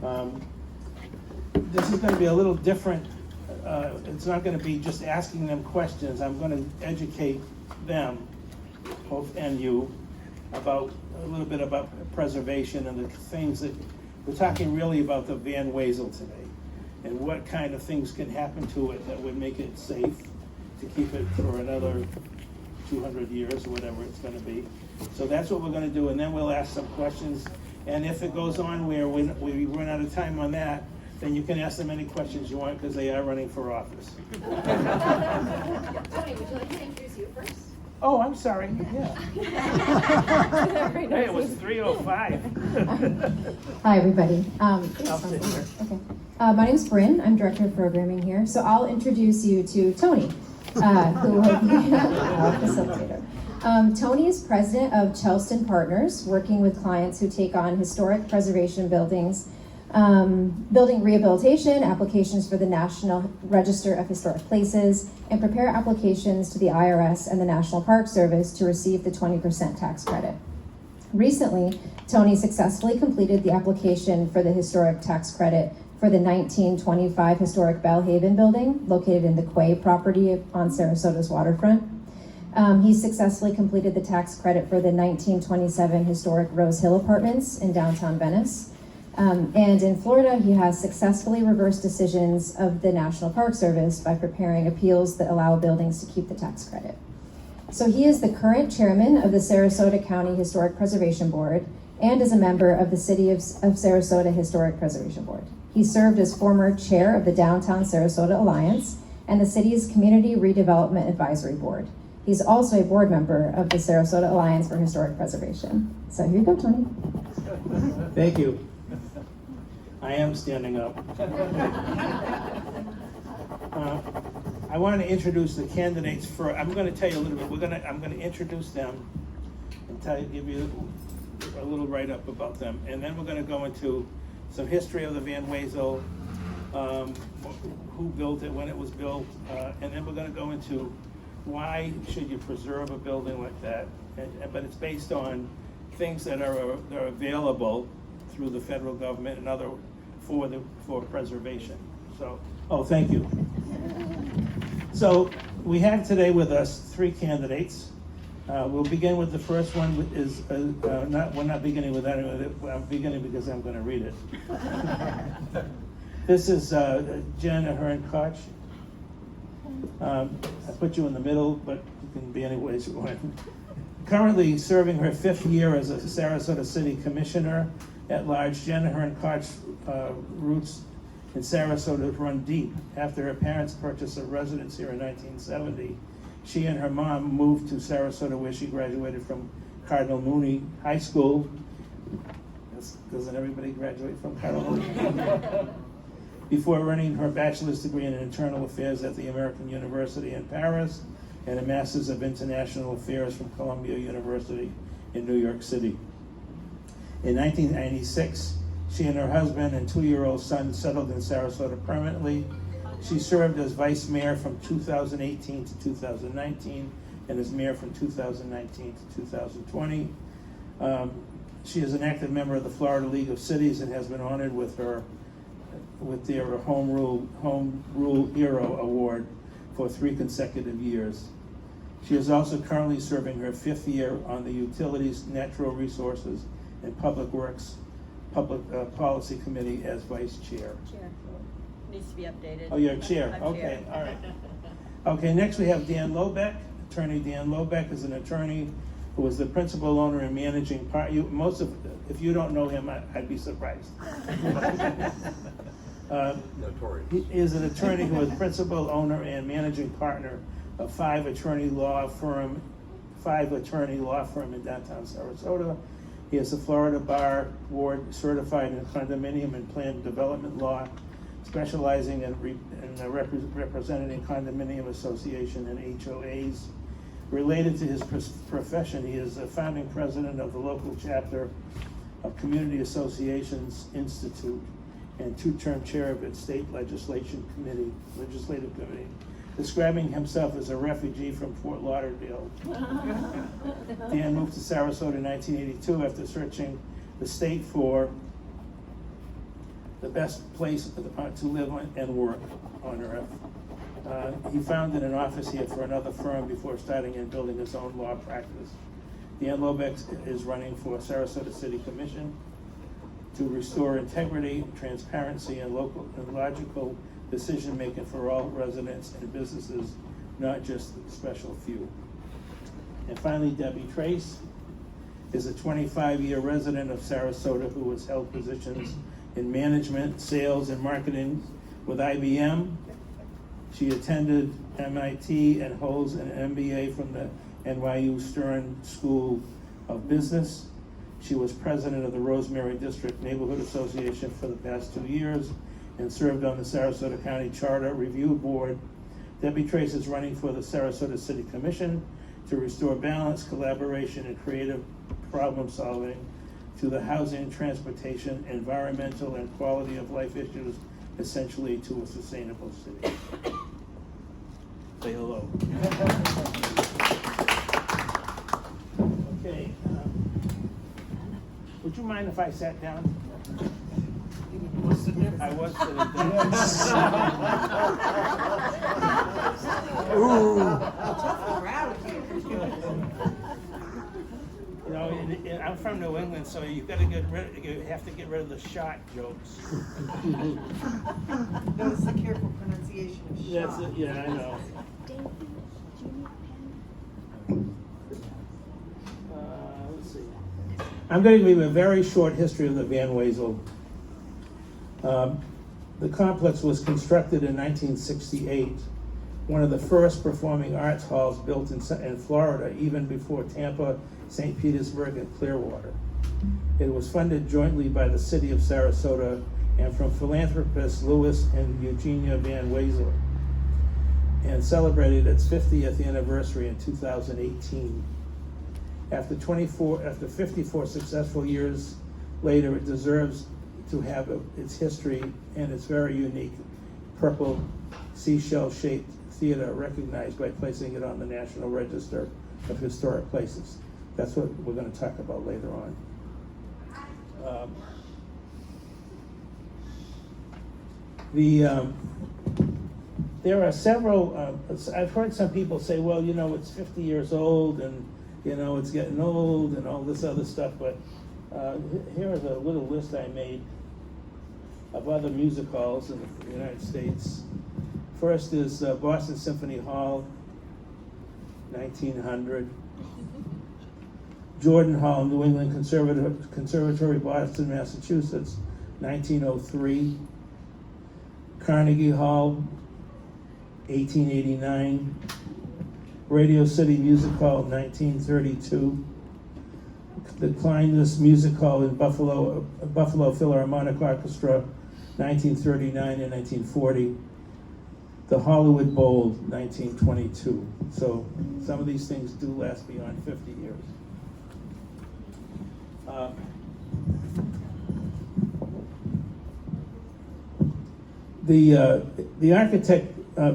This is going to be a little different. It's not going to be just asking them questions. I'm going to educate them, both and you, about a little bit about preservation and the things that we're talking really about the Van Wezel today, and what kind of things can happen to it that would make it safe to keep it for another 200 years or whatever it's going to be. So that's what we're going to do, and then we'll ask some questions. And if it goes on where we run out of time on that, then you can ask them any questions you want, because they are running for office. Tony, would you like to introduce you first? Oh, I'm sorry. Yeah. Hey, it was 3:05. Hi, everybody. I'll sit here. Okay. My name's Bryn. I'm Director of Programming here. So I'll introduce you to Tony, who will be our facilitator. Tony is president of Chelston Partners, working with clients who take on historic preservation buildings, building rehabilitation, applications for the National Register of Historic Places, and prepare applications to the IRS and the National Park Service to receive the 20% tax credit. Recently, Tony successfully completed the application for the historic tax credit for the 1925 historic Bellhaven building located in the Quay property on Sarasota's waterfront. He successfully completed the tax credit for the 1927 historic Rose Hill Apartments in downtown Venice. And in Florida, he has successfully reversed decisions of the National Park Service by preparing appeals that allow buildings to keep the tax credit. So he is the current chairman of the Sarasota County Historic Preservation Board and is a member of the City of Sarasota Historic Preservation Board. He served as former chair of the Downtown Sarasota Alliance and the city's Community Redevelopment Advisory Board. He's also a board member of the Sarasota Alliance for Historic Preservation. So here you go, Tony. Thank you. I am standing up. I want to introduce the candidates for. I'm going to tell you a little bit. I'm going to introduce them and give you a little write-up about them, and then we're going to go into some history of the Van Wezel, who built it, when it was built, and then we're going to go into why should you preserve a building like that, but it's based on things that are available through the federal government and other for preservation. So, thank you. So we have today with us three candidates. We'll begin with the first one. We're not beginning with that. I'm beginning because I'm going to read it. This is Jen Ahern Koch. I put you in the middle, but you can be any ways you want. Currently serving her 5th year as a Sarasota City Commissioner at large, Jen Ahern Koch's roots in Sarasota run deep. After her parents purchased a residence here in 1970, she and her mom moved to Sarasota, where she graduated from Cardinal Mooney High School. Doesn't everybody graduate from Cardinal Mooney? Before earning her bachelor's degree in internal affairs at the American University in Paris and a master's of international affairs from Columbia University in New York City. In 1996, she and her husband and 2-year-old son settled in Sarasota permanently. She served as vice mayor from 2018 to 2019 and as mayor from 2019 to 2020. She is an active member of the Florida League of Cities and has been honored with their Home Rule Hero Award for 3 consecutive years. She is also currently serving her 5th year on the Utilities, Natural Resources, and Public Works Policy Committee as vice chair. Chair. Needs to be updated. Oh, you're chair. I'm Okay, chair. all right. Okay, next we have Dan Lobeck. Attorney Dan Lobeck is an attorney who is the principal owner and managing part. If you don't know him, I'd be surprised. Notorious. He is an attorney who is principal owner and managing partner of 5 attorney law firm in downtown Sarasota. He is a Florida Bar Board certified in condominium and planned development law, specializing in representing condominium association and HOAs. Related to his profession, he is a founding president of the local chapter of Community Associations Institute and 2-term chair of its state legislative committee, describing himself as a refugee from Fort Lauderdale. Dan moved to Sarasota in 1982 after searching the state for the best place to live and work on earth. He founded an office here for another firm before starting and building his own law practice. Dan Lobeck is running for Sarasota City Commission to restore integrity, transparency, and logical decision-making for all residents and businesses, not just a special few. And finally, Debbie Trace is a 25-year resident of Sarasota who has held positions in management, sales, and marketing with IBM. She attended MIT and holds an MBA from the NYU Stern School of Business. She was president of the Rosemary District Neighborhood Association for the past 2 years and served on the Sarasota County Charter Review Board. Debbie Trace is running for the Sarasota City Commission to restore balance, collaboration, and creative problem solving to the housing, transportation, environmental, and quality of life issues, essentially to a sustainable city. Say hello. Okay. Would you mind if I sat down? I was sitting down. You know, I'm from New England, so you have to get rid of the shot jokes. Notice the careful pronunciation of shot. That's it, yeah, I know. Let's see. I'm going to give you a very short history of the Van Wezel. The complex was constructed in 1968, one of the first performing arts halls built in Florida, even before Tampa, St. Petersburg, and Clearwater. It was funded jointly by the city of Sarasota and from philanthropists Louis and Eugenia Van Wezel, and celebrated its 50th anniversary in 2018. After 54 successful years later, it deserves to have its history and its very unique purple seashell-shaped theater recognized by placing it on the National Register of Historic Places. That's what we're going to talk about later on. There are several, I've heard some people say, well, you know, it's 50 years old and, you know, it's getting old and all this other stuff, but here is a little list I made of other music halls in the United States. First is Boston Symphony Hall, 1900. Jordan Hall, New England Conservatory, Boston, Massachusetts, 1903. Carnegie Hall, 1889. Radio City Music Hall, 1932. The Kleinus Music Hall in Buffalo Philharmonic Orchestra, 1939 and 1940. The Hollywood Bowl, 1922. So some of these things do last beyond 50 years. The architect,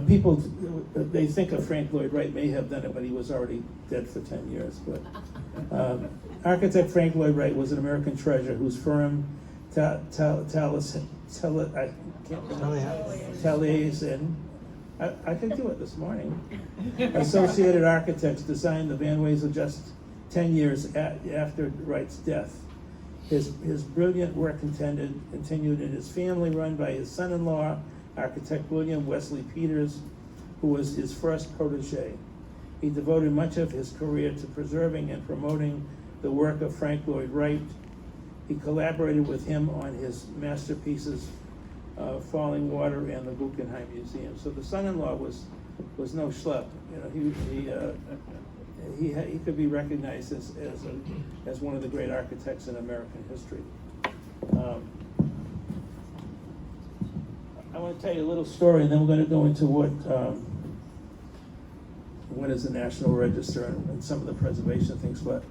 people, they think of Frank Lloyd Wright may have done it, but he was already dead for 10 years. But architect Frank Lloyd Wright was an American treasure whose firm, Taliesin, I could do it this morning. Associated Architects designed the Van Wezel just 10 years after Wright's death. His brilliant work continued in his family, run by his son-in-law, architect William Wesley Peters, who was his first protege. He devoted much of his career to preserving and promoting the work of Frank Lloyd Wright. He collaborated with him on his masterpieces, Falling Water and the Guggenheim Museum. So the son-in-law was no schlep. You know, he could be recognized as one of the great architects in American history. I want to tell you a little story, and then we're going to go into what is the National Register and some of the preservation things. But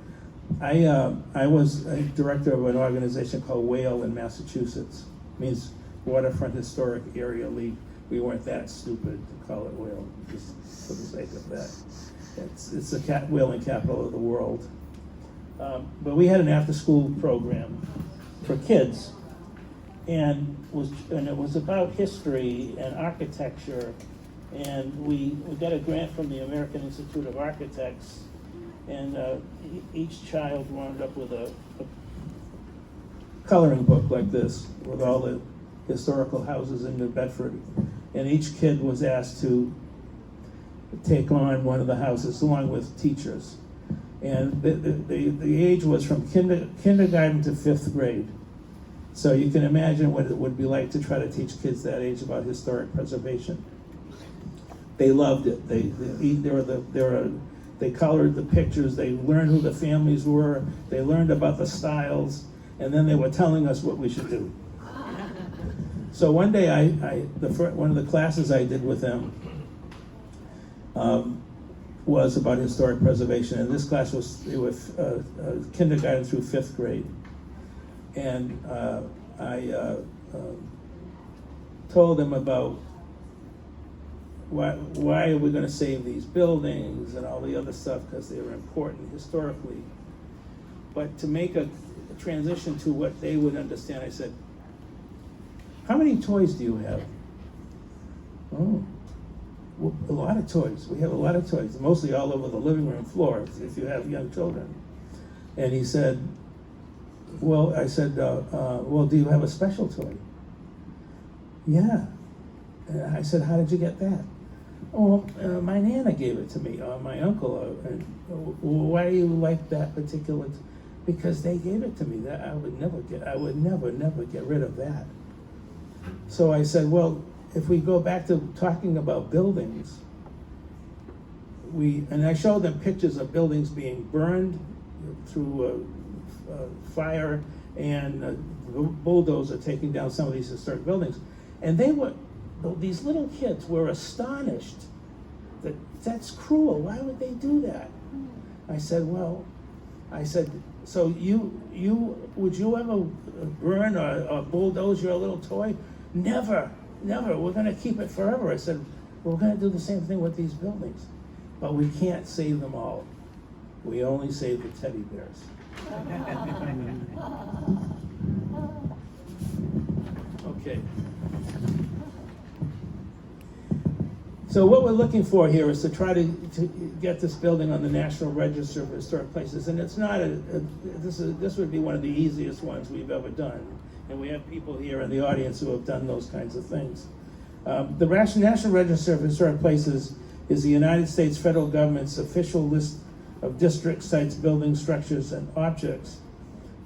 I was a director of an organization called WHALE in Massachusetts. It means Waterfront Historic Area League. We weren't that stupid to call it WHALE, just for the sake of that. It's the whaling capital of the world. But we had an after-school program for kids. and it was about history and architecture. And we got a grant from the American Institute of Architects, and each child wound up with a coloring book like this with all the historical houses in New Bedford. And each kid was asked to take on one of the houses along with teachers. And the age was from kindergarten to 5th grade. So you can imagine what it would be like to try to teach kids that age about historic preservation. They loved it. They colored the pictures. They learned who the families were. They learned about the styles, and then they were telling us what we should do. So one day, one of the classes I did with them was about historic preservation, and this class was kindergarten through 5th grade. And I told them about why are we going to save these buildings and all the other stuff, because they were important historically. But to make a transition to what they would understand, I said, how many toys do you have? Oh, well, a lot of toys. We have a lot of toys, mostly all over the living room floor if you have young children. And he said, well, I said, well, do you have a special toy? Yeah. And I said, how did you get that? Oh, my Nana gave it to me, or my uncle. Why do you like that particular? Because they gave it to me. That I would never get rid of that. So I said, well, if we go back to talking about buildings, and I showed them pictures of buildings being burned through fire, and bulldozer taking down some of these historic buildings, and these little kids were astonished that that's cruel. Why would they do that? I said, so would you ever burn or bulldoze your little toy? Never. We're going to keep it forever. I said, we're going to do the same thing with these buildings, but we can't save them all. We only save the teddy bears. Okay. So what we're looking for here is to try to get this building on the National Register of Historic Places, and it's not this would be one of the easiest ones we've ever done, and we have people here in the audience who have done those kinds of things. The National Register of Historic Places is the United States federal government's official list of district sites, buildings, structures, and objects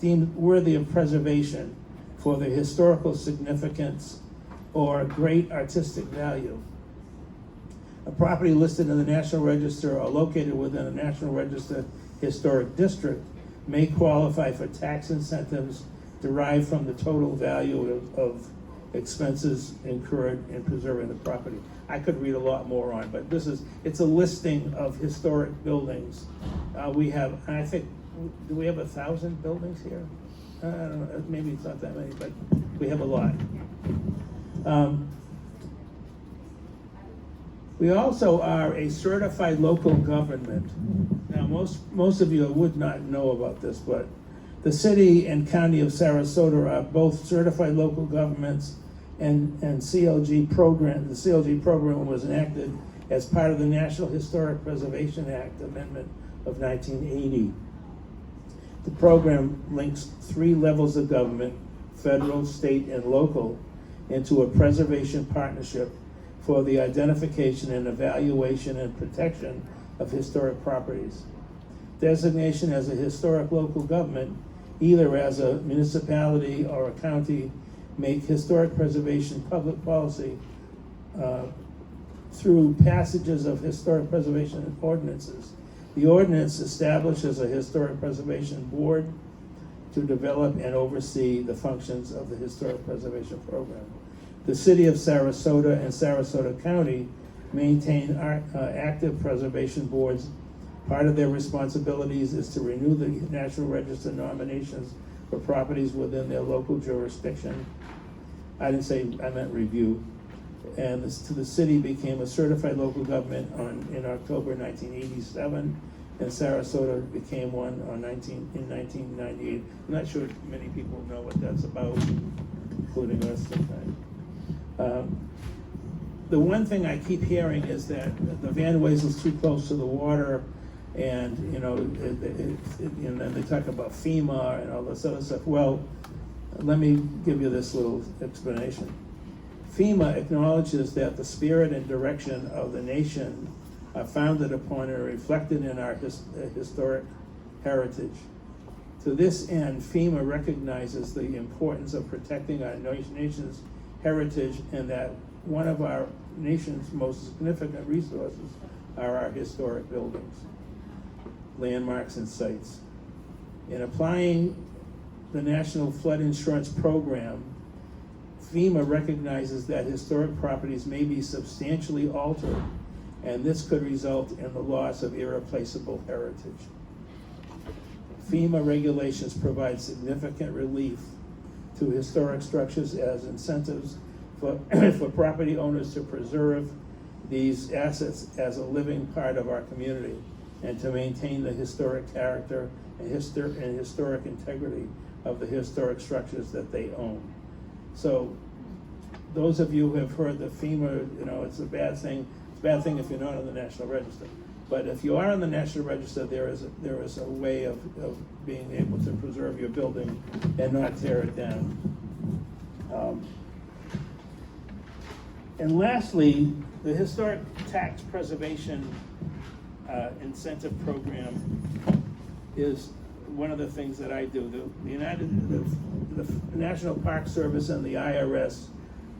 deemed worthy of preservation for their historical significance or great artistic value. A property listed in the National Register or located within a National Register historic district may qualify for tax incentives derived from the total value of expenses incurred in preserving the property. I could read a lot more on, but it's a listing of historic buildings. We have, I think, do we have 1,000 buildings here? I don't know, maybe it's not that many, but we have a lot. We also are a certified local government. Now, most of you would not know about this, but the city and county of Sarasota are both certified local governments, and CLG program. The CLG program was enacted as part of the National Historic Preservation Act Amendment of 1980. The program links 3 levels of government, federal, state, and local, into a preservation partnership for the identification and evaluation and protection of historic properties. Designation as a historic local government, either as a municipality or a county, make historic preservation public policy through passages of historic preservation ordinances. The ordinance establishes a historic preservation board to develop and oversee the functions of the historic preservation program. The city of Sarasota and Sarasota County maintain active preservation boards. Part of their responsibilities is to renew the National Register nominations for properties within their local jurisdiction. I didn't say, I meant review. And the city became a certified local government in October 1987, and Sarasota became one in 1998. I'm not sure many people know what that's about. including us sometimes. The one thing I keep hearing is that the Van Wezel's too close to the water, and and then they talk about FEMA and all this other stuff. Well, let me give you this little explanation. FEMA acknowledges that the spirit and direction of the nation are founded upon and reflected in our historic heritage. To this end, FEMA recognizes the importance of protecting our nation's heritage, and that one of our nation's most significant resources are our historic buildings, landmarks, and sites. In applying the National Flood Insurance Program, FEMA recognizes that historic properties may be substantially altered, and this could result in the loss of irreplaceable heritage. FEMA regulations provide significant relief to historic structures as incentives for, for property owners to preserve these assets as a living part of our community and to maintain the historic character and historic integrity of the historic structures that they own. So those of you who have heard the FEMA, it's a bad thing. It's a bad thing if you're not on the National Register. But if you are on the National Register, there is a way of being able to preserve your building and not tear it down. And lastly, the Historic Tax Preservation Incentive Program is one of the things that I do. The National Park Service and the IRS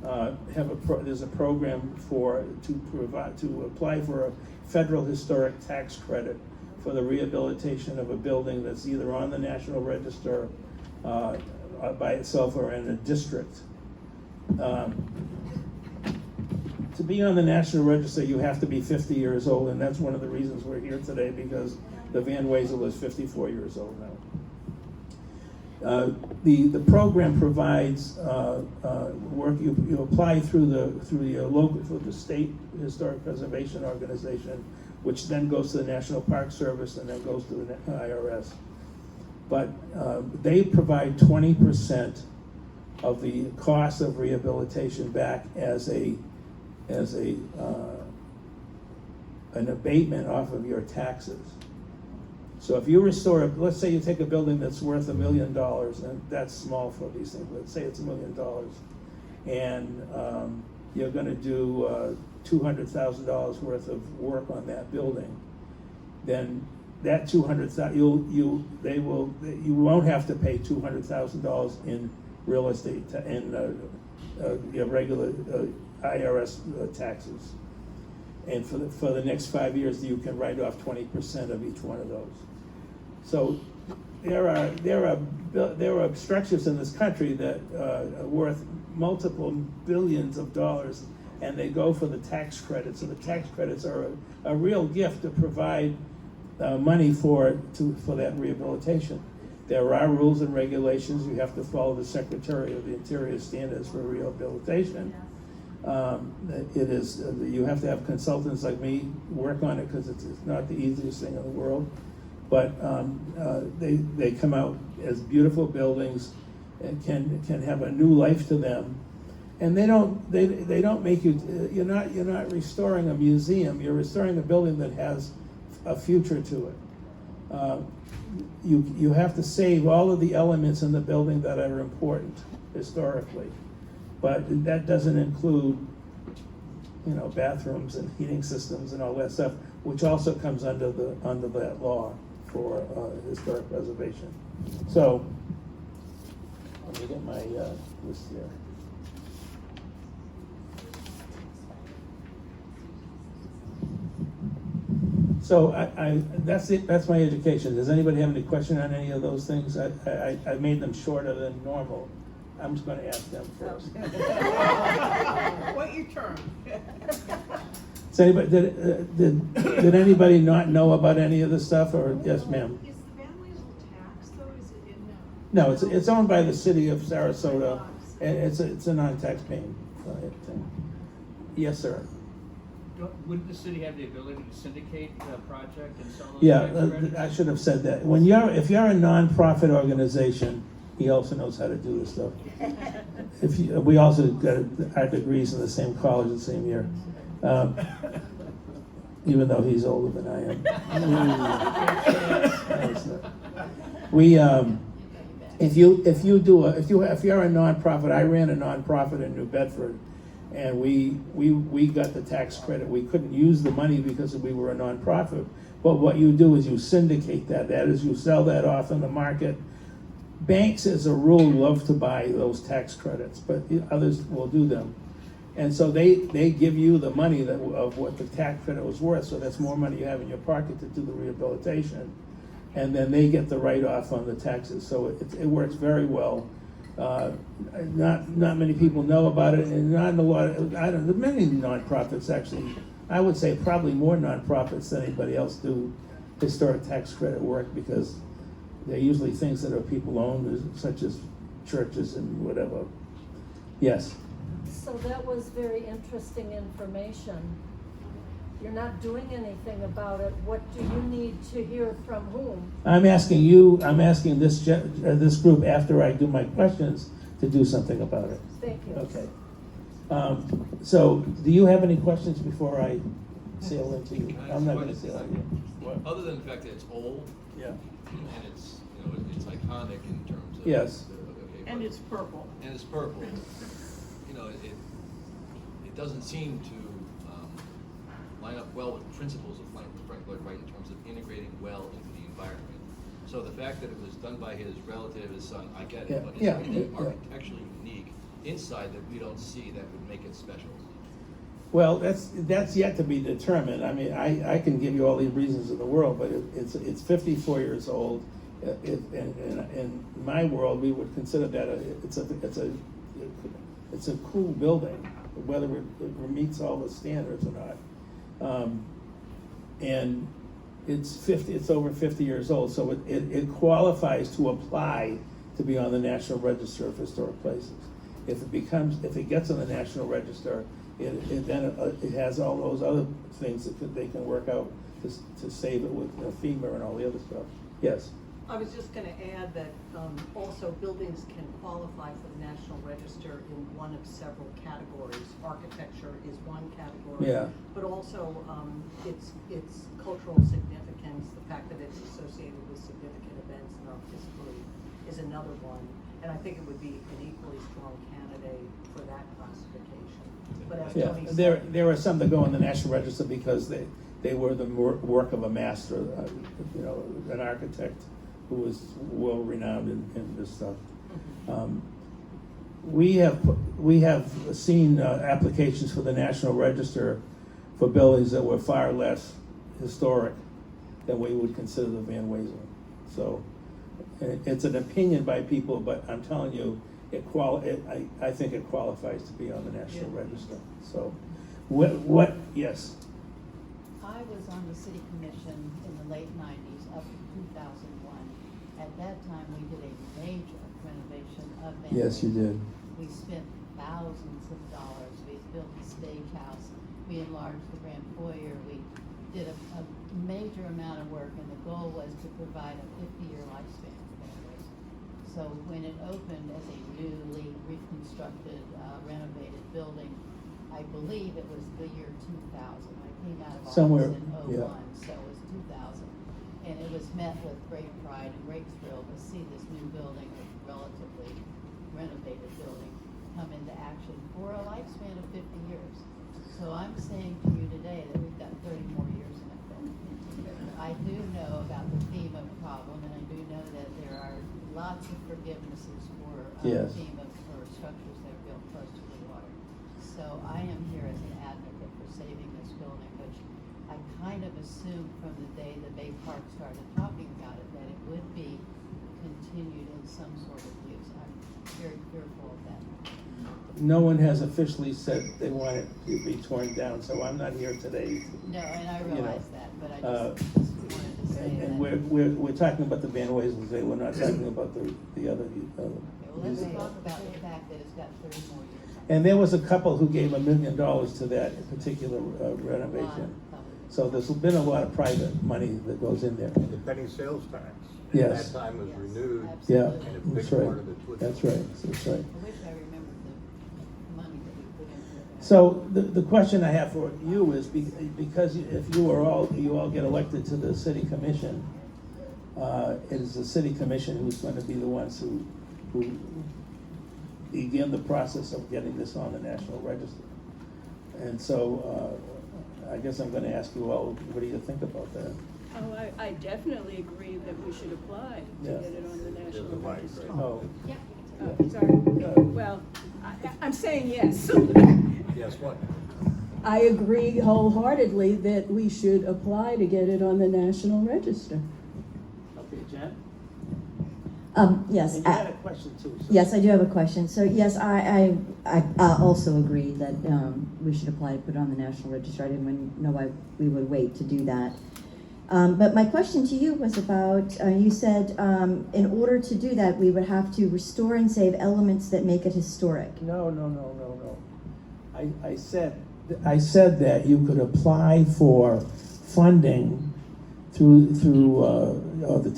there's a program to apply for a federal historic tax credit for the rehabilitation of a building that's either on the National Register by itself or in a district. To be on the National Register, you have to be 50 years old, and that's one of the reasons we're here today, because the Van Wezel is 54 years old now. The program provides work. You apply through the state historic preservation organization, which then goes to the National Park Service and then goes to the IRS. But they provide 20% of the cost of rehabilitation back as an abatement off of your taxes. So if you restore, let's say you take a building that's worth $1 million, and that's small for these things, let's say it's $1 million, and you're gonna do $200,000 worth of work on that building, then that $200,000, you won't have to pay $200,000 in real estate, in your regular IRS taxes. And for the next 5 years, you can write off 20% of each one of those. So there are structures in this country that are worth multiple billions of dollars, and they go for the tax credits. So the tax credits are a real gift to provide money for that rehabilitation. There are rules and regulations. You have to follow the Secretary of the Interior standards for rehabilitation. You have to have consultants like me work on it, because it's not the easiest thing in the world. But they come out as beautiful buildings and can have a new life to them. And they don't make you. You're not restoring a museum. You're restoring a building that has a future to it. You have to save all of the elements in the building that are important historically. But that doesn't include, bathrooms and heating systems and all that stuff, which also comes under that law for historic preservation. So, let me get my list here. So that's it. That's my education. Does anybody have any question on any of those things? I made them shorter than normal. I'm just going to ask them first. Wait your turn. So did anybody not know about any of this stuff, or yes, ma'am? Is the Van Wezel tax though? Is it in? No, it's owned by the city of Sarasota, and it's a non-tax paying thing. Yes, sir. Wouldn't the city have the ability to syndicate the project and sell those? Yeah, tax credits? I should have said that. If you're a nonprofit organization, He also knows how to do this stuff. We also got our degrees in the same college the same year, even though he's older than I am. We, if you're a nonprofit, I ran a nonprofit in New Bedford, and we got the tax credit. We couldn't use the money because we were a nonprofit. But what you do is you syndicate that. That is, you sell that off in the market. Banks, as a rule, love to buy those tax credits, but others will do them. And so they give you the money of what the tax credit was worth, so that's more money you have in your pocket to do the rehabilitation. And then they get the write-off on the taxes, so it works very well. Not many people know about it, and not a lot. Many nonprofits actually. I would say probably more nonprofits than anybody else do historic tax credit work, because they're usually things that are people-owned, such as churches and whatever. Yes. So that was very interesting information. You're not doing anything about it. What do you need to hear from whom? I'm asking this group, after I do my questions, to do something about it. Thank you. Okay. So, do you have any questions before I sail into you? I'm not going to sail into you. Other than the fact that it's old, Yeah. and it's, it's iconic in terms of. Yes. And it's purple. And it's purple. It doesn't seem to line up well with principles of Frank Lloyd Wright in terms of integrating well into the environment. So the fact that it was done by his relative, his son, I get it, but is there anything architecturally unique inside that we don't see that would make it special? Well, that's yet to be determined. I mean, I can give you all the reasons in the world, but it's 54 years old. In my world, we would consider that it's a cool building, whether it meets all the standards or not. And it's over 50 years old, so it qualifies to apply to be on the National Register of Historic Places. If it gets on the National Register, it has all those other things that they can work out to save it with FEMA and all the other stuff. Yes. I was just gonna add that also buildings can qualify for the National Register in one of several categories. Architecture is one category. Yeah. But also its cultural significance, the fact that it's associated with significant events in our history is another one. And I think it would be an equally strong candidate for that classification. But as Yeah, Tony said, there are some that go on the National Register because they were the work of a master, an architect who was well renowned in this stuff. We have seen applications for the National Register for buildings that were far less historic than we would consider the Van Wezel. So it's an opinion by people, but I'm telling you, I think it qualifies to be on the National Register. So, what? Yes. I was on the city commission in the late 90s up to 2001. At that time, we did a major renovation of Van Yes, you did. We spent thousands of dollars. We built a stage house. We enlarged the grand foyer. We did a major amount of work, and the goal was to provide a 50-year lifespan for Van Wezel. So when it opened as a newly reconstructed, renovated building, I believe it was the year 2000. I came out of Somewhere, office in 01, yeah. so it was 2000. And it was met with great pride and great thrill to see this new building, a relatively renovated building, come into action for a lifespan of 50 years. So I'm saying to you today that we've got 30 more years in that building. I do know about the FEMA problem, and I do know that there are lots of forgivenesses for Yes. FEMA for structures that are built close to the water. So I am here as an advocate for saving this building, which I kind of assumed from the day the Bay Park started talking about it that it would be continued in some sort of use. I'm very fearful of that. No one has officially said they want it to be torn down, so I'm not here today. No, and I You know, realize that, but I just wanted to say that. And we're talking about the Van Wezel today. We're not talking about the other. Okay, well, let's talk about the fact that it's got 30 more years. And there was a couple who gave $1 million to that particular renovation. So there's been a lot of private money that goes in there. The penny sales tax. And Yes. that time was renewed. Yeah, Absolutely. And a big that's right. part of it was. That's right, that's right. I wish I remembered the money that we put into that. So the question I have for you is because if you all get elected to the city commission, it is the city commission who's going to be the ones who begin the process of getting this on the National Register. And so I guess I'm going to ask you all, what do you think about that? Oh, I definitely agree that we should apply to Yeah. get it on the National There's a mic, Register. right? Oh, Sorry. Well, I'm saying yes. Yes, what? I agree wholeheartedly that we should apply to get it on the National Register. okay, Jen? Yes, And you had a question too. So. yes, I do have a question. So yes, I also agree that we should apply to put it on the National Register. I didn't know why we would wait to do that. But my question to you was about, you said in order to do that, we would have to restore and save elements that make it historic. No. I said that you could apply for funding through the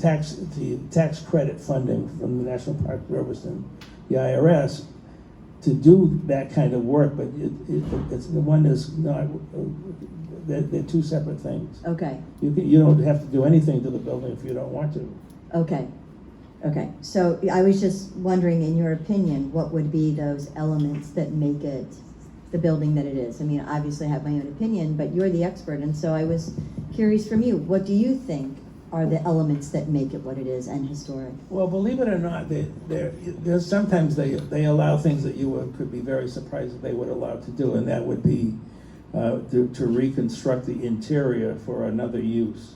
tax credit funding from the National Park Service and the IRS to do that kind of work, but it's the one is not. They're two separate things. Okay, You don't have to do anything to the building if you don't want to. okay. So I was just wondering, in your opinion, what would be those elements that make it the building that it is? I mean, obviously I have my own opinion, but you're the expert, and so I was curious from you, what do you think are the elements that make it what it is and historic? Well, believe it or not, there's sometimes they allow things that you could be very surprised that they would allow to do, and that would be to reconstruct the interior for another use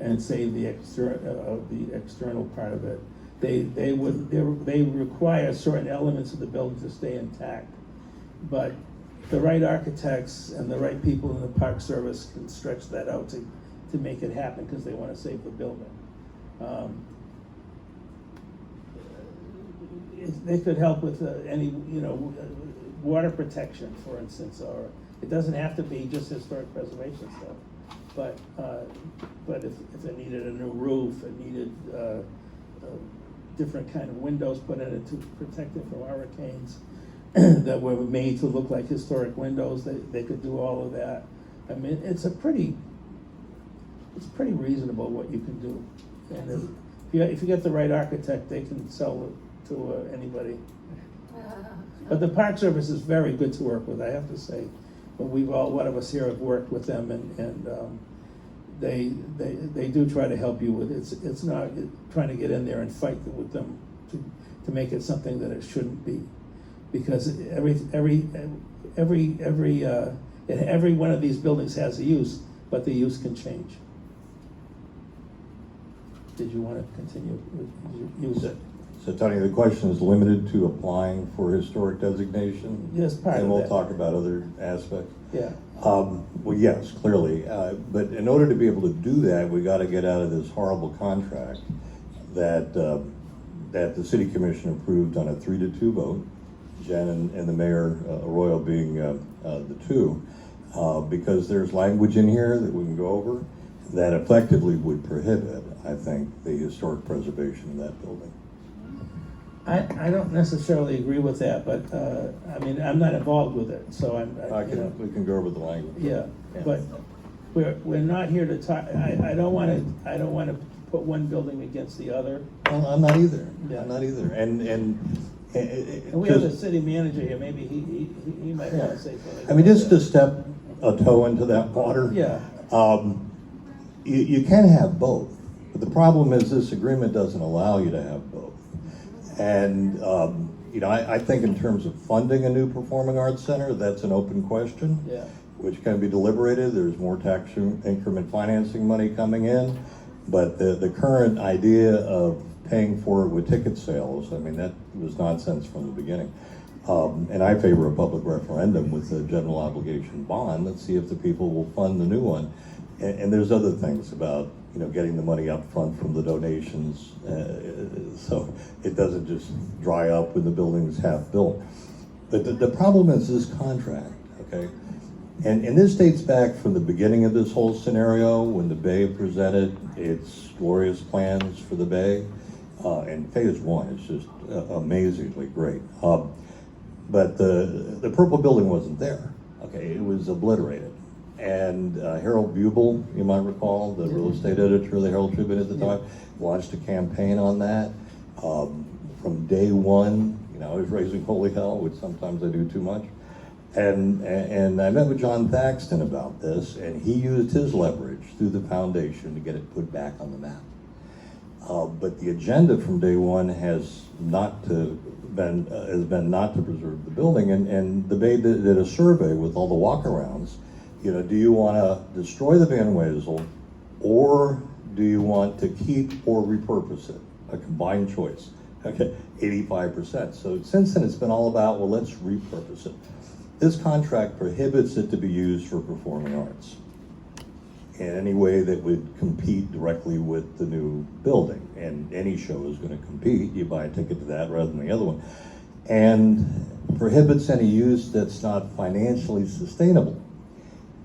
and save the external part of it. They require certain elements of the building to stay intact, but the right architects and the right people in the Park Service can stretch that out to make it happen because they want to save the building. They could help with any water protection, for instance, or it doesn't have to be just historic preservation stuff. But if it needed a new roof, it needed different kind of windows put in it to protect it from hurricanes that were made to look like historic windows, they could do all of that. I mean, it's pretty reasonable what you can do. And if you get the right architect, they can sell it to anybody. But the Park Service is very good to work with, I have to say. But a lot of us here have worked with them, and they do try to help you with it. It's not trying to get in there and fight with them to make it something that it shouldn't be, because every one of these buildings has a use, but the use can change. Did you want to continue? Use it. So Tony, the question is limited to applying for historic designation? Yes, part of And we'll that. talk about other aspects. Yeah. Well, yes, clearly. But in order to be able to do that, we got to get out of this horrible contract that the city commission approved on a 3-2 vote, Jen and the mayor, Arroyo being the two, because there's language in here that we can go over that effectively would prohibit, I think, the historic preservation of that building. I don't necessarily agree with that, but I mean, I'm not involved with it, so We can go over the language. Yeah, but we're not here to talk. I don't want to put one building against the other. Well, I'm not either. Yeah. I'm not either. And we have the city manager here. Maybe he might want to say something. I mean, just to step a toe into that water. Yeah. You can have both, but the problem is this agreement doesn't allow you to have both. And I think in terms of funding a new performing arts center, that's an open question, Yeah. which can be deliberated. There's more tax increment financing money coming in, but the current idea of paying for it with ticket sales, I mean, that was nonsense from the beginning. And I favor a public referendum with a general obligation bond. Let's see if the people will fund the new one. And there's other things about getting the money up front from the donations, so it doesn't just dry up when the building is half built. But the problem is this contract, okay? And this dates back from the beginning of this whole scenario, when the Bay presented its glorious plans for the Bay. And phase one is just amazingly great. But the purple building wasn't there. Okay, it was obliterated. And Harold Bubel, you might recall, the real estate editor of the Herald Tribune at the time, launched a campaign on that. From day one, I was raising holy hell, which sometimes I do too much. And I met with John Thaxton about this, and he used his leverage through the foundation to get it put back on the map. But the agenda from day one has been not to preserve the building, and the Bay did a survey with all the walkarounds. Do you want to destroy the Van Wezel, or do you want to keep or repurpose it? A combined choice. Okay, 85%. So since then, it's been all about, well, let's repurpose it. This contract prohibits it to be used for performing arts in any way that would compete directly with the new building. And any show is going to compete. You buy a ticket to that rather than the other one. And prohibits any use that's not financially sustainable.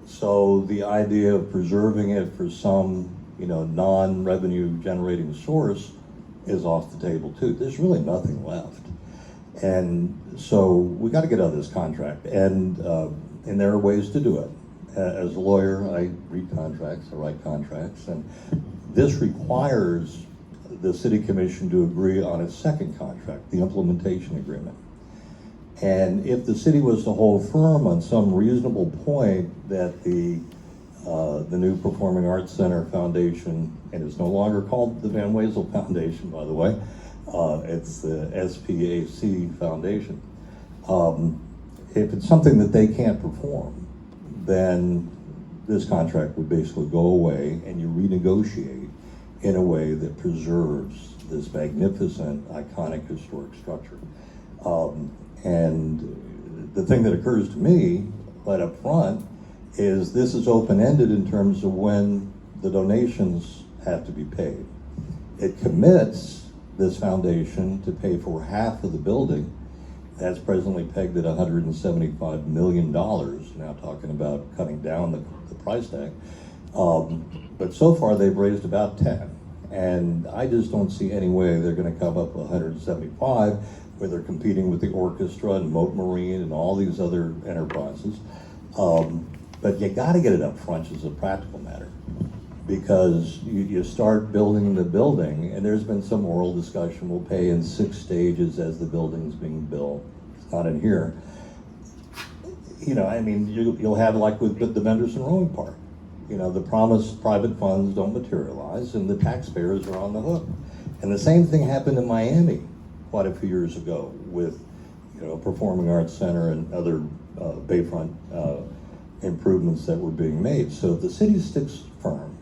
So the idea of preserving it for some, non-revenue generating source is off the table too. There's really nothing left. And so we got to get out of this contract. And there are ways to do it. As a lawyer, I read contracts, I write contracts, and this requires the city commission to agree on a second contract, the implementation agreement. And if the city was to hold firm on some reasonable point that the new Performing Arts Center Foundation, and it's no longer called the Van Wezel Foundation, by the way, it's the SPAC Foundation. If it's something that they can't perform, then this contract would basically go away and you renegotiate in a way that preserves this magnificent, iconic historic structure. And the thing that occurs to me right up front is this is open-ended in terms of when the donations have to be paid. It commits this foundation to pay for half of the building. That's presently pegged at $175 million, now talking about cutting down the price tag. But so far they've raised about 10. And I just don't see any way they're gonna come up with 175 where they're competing with the orchestra and Moat Marine and all these other enterprises. But you gotta get it up front as a practical matter, because you start building the building, and there's been some oral discussion, we'll pay in 6 stages as the building's being built. It's not in here. You'll have like with the Venderson Rowing Park. The promised private funds don't materialize, and the taxpayers are on the hook. And the same thing happened in Miami quite a few years ago with, Performing Arts Center and other Bayfront improvements that were being made. So the city sticks firm,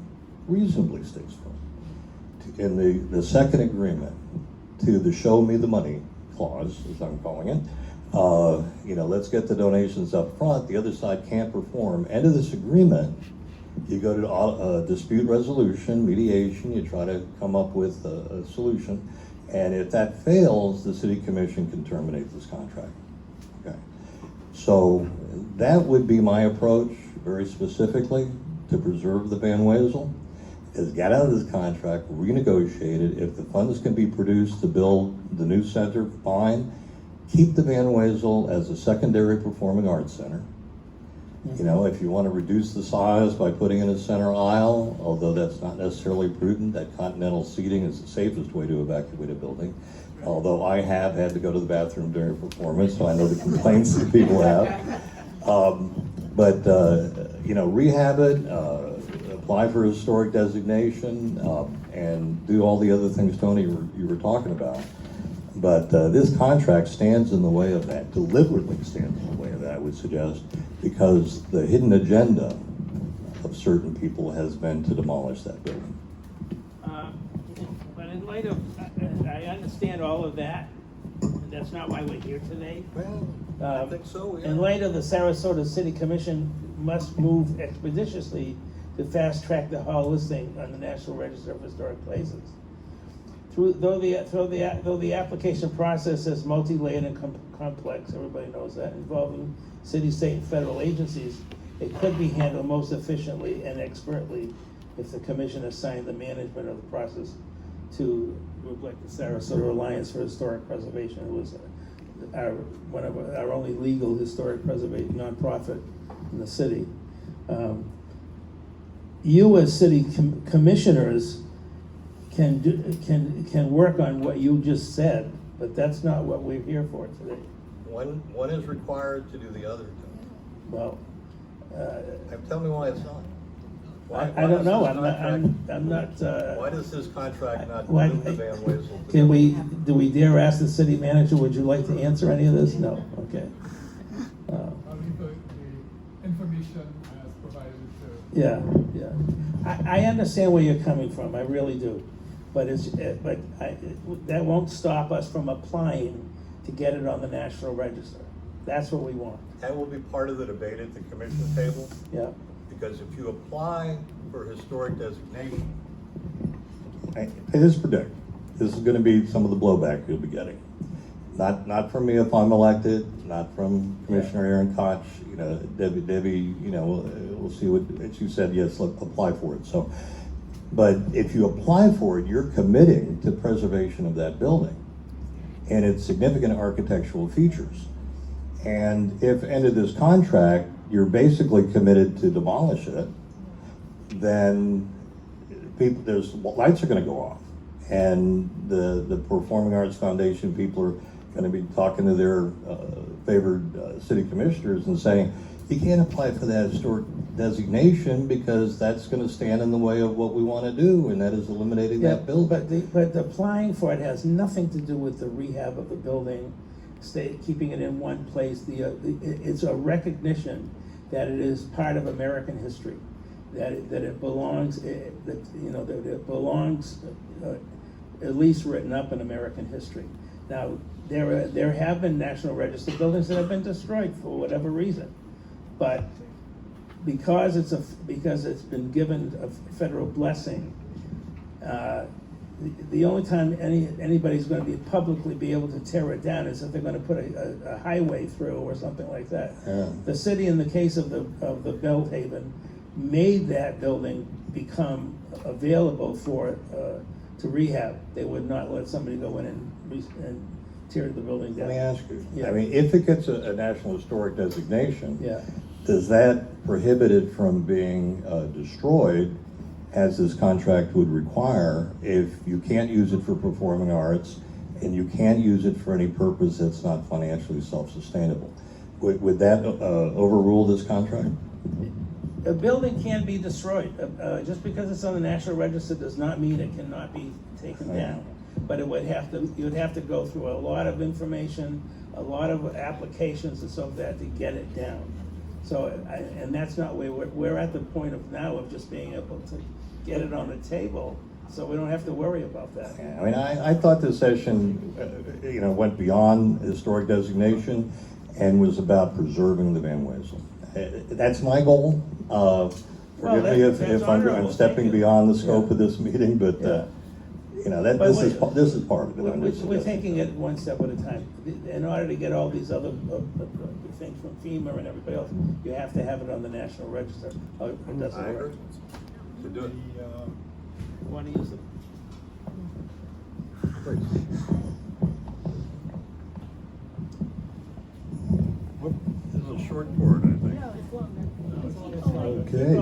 reasonably sticks firm, in the second agreement to the show me the money clause, as I'm calling it. Let's get the donations up front. The other side can't perform. End of this agreement, you go to dispute resolution, mediation, you try to come up with a solution. And if that fails, the city commission can terminate this contract. Okay. So that would be my approach, very specifically, to preserve the Van Wezel, is get out of this contract, renegotiate it. If the funds can be produced to build the new center, fine. Keep the Van Wezel as a secondary performing arts center. If you want to reduce the size by putting in a center aisle, although that's not necessarily prudent, that continental seating is the safest way to evacuate a building. Although I have had to go to the bathroom during a performance, so I know the complaints that people have. Rehab it, apply for historic designation, and do all the other things, Tony, you were talking about. But this contract stands in the way of that, deliberately stands in the way of that, I would suggest, because the hidden agenda of certain people has been to demolish that building. But in light of, I understand all of that. That's not why we're here today. Well, I think so, yeah. In light of the Sarasota City Commission must move expeditiously to fast track the hall listing on the National Register of Historic Places. Though the application process is multi-layered and complex, everybody knows that, involving city, state, and federal agencies, It could be handled most efficiently and expertly if the commission assigned the management of the process to group like the Sarasota Alliance for Historic Preservation. It was one of our only legal historic preservation nonprofit in the city. You as city commissioners can work on what you just said, but that's not what we're here for today. One is required to do the other. Well, Tell me why it's not. I don't know. I'm not. Why does this contract not Why- move the Van Wezel? Do we dare ask the city manager? Would you like to answer any of this? No. Okay. I'll leave the information as provided to. Yeah. I understand where you're coming from. I really do, but that won't stop us from applying to get it on the National Register. That's what we want. That will be part of the debate at the commission table. Yeah. Because if you apply for historic designation, This predict, this is gonna be some of the blowback you'll be getting. Not from me if I'm elected, not from Commissioner Aaron Koch, Debbie, we'll see what she said, yes, let's apply for it, so. But if you apply for it, you're committing to preservation of that building and its significant architectural features. And if end of this contract, you're basically committed to demolish it, then lights are gonna go off. And the Performing Arts Foundation people are gonna be talking to their favored city commissioners and saying, you can't apply for that historic designation because that's gonna stand in the way of what we wanna do, and that is eliminating that building. But applying for it has nothing to do with the rehab of the building, keeping it in one place. It's a recognition that it is part of American history, that it belongs, that it belongs at least written up in American history. Now, there have been National Register buildings that have been destroyed for whatever reason, but because it's been given a federal blessing, the only time anybody's going to publicly be able to tear it down is if they're going to put a highway through or something like that. Yeah. The city, in the case of the Belhaven, made that building become available to rehab. They would not let somebody go in and tear the building down. Let me ask you, Yeah. I mean, if it gets a National Historic designation, Yeah. does that prohibit it from being destroyed, as this contract would require, if you can't use it for performing arts and you can't use it for any purpose that's not financially self-sustainable? Would that overrule this contract? A building can be destroyed. Just because it's on the National Register does not mean it cannot be taken down. But you'd have to go through a lot of information, a lot of applications and so that to get it down. So, and that's not where we're at the point of now of just being able to get it on the table, so we don't have to worry about that. Yeah, I mean, I thought this session, went beyond historic designation and was about preserving the Van Wezel. That's my goal. Forgive me if I'm stepping beyond the scope of this meeting, but this is part of it. We're taking it one step at a time. In order to get all these other things from FEMA and everybody else, you have to have it on the National Register. It doesn't I work. agree. To do it. Want to use it? Please. This is a short board, I think. Okay,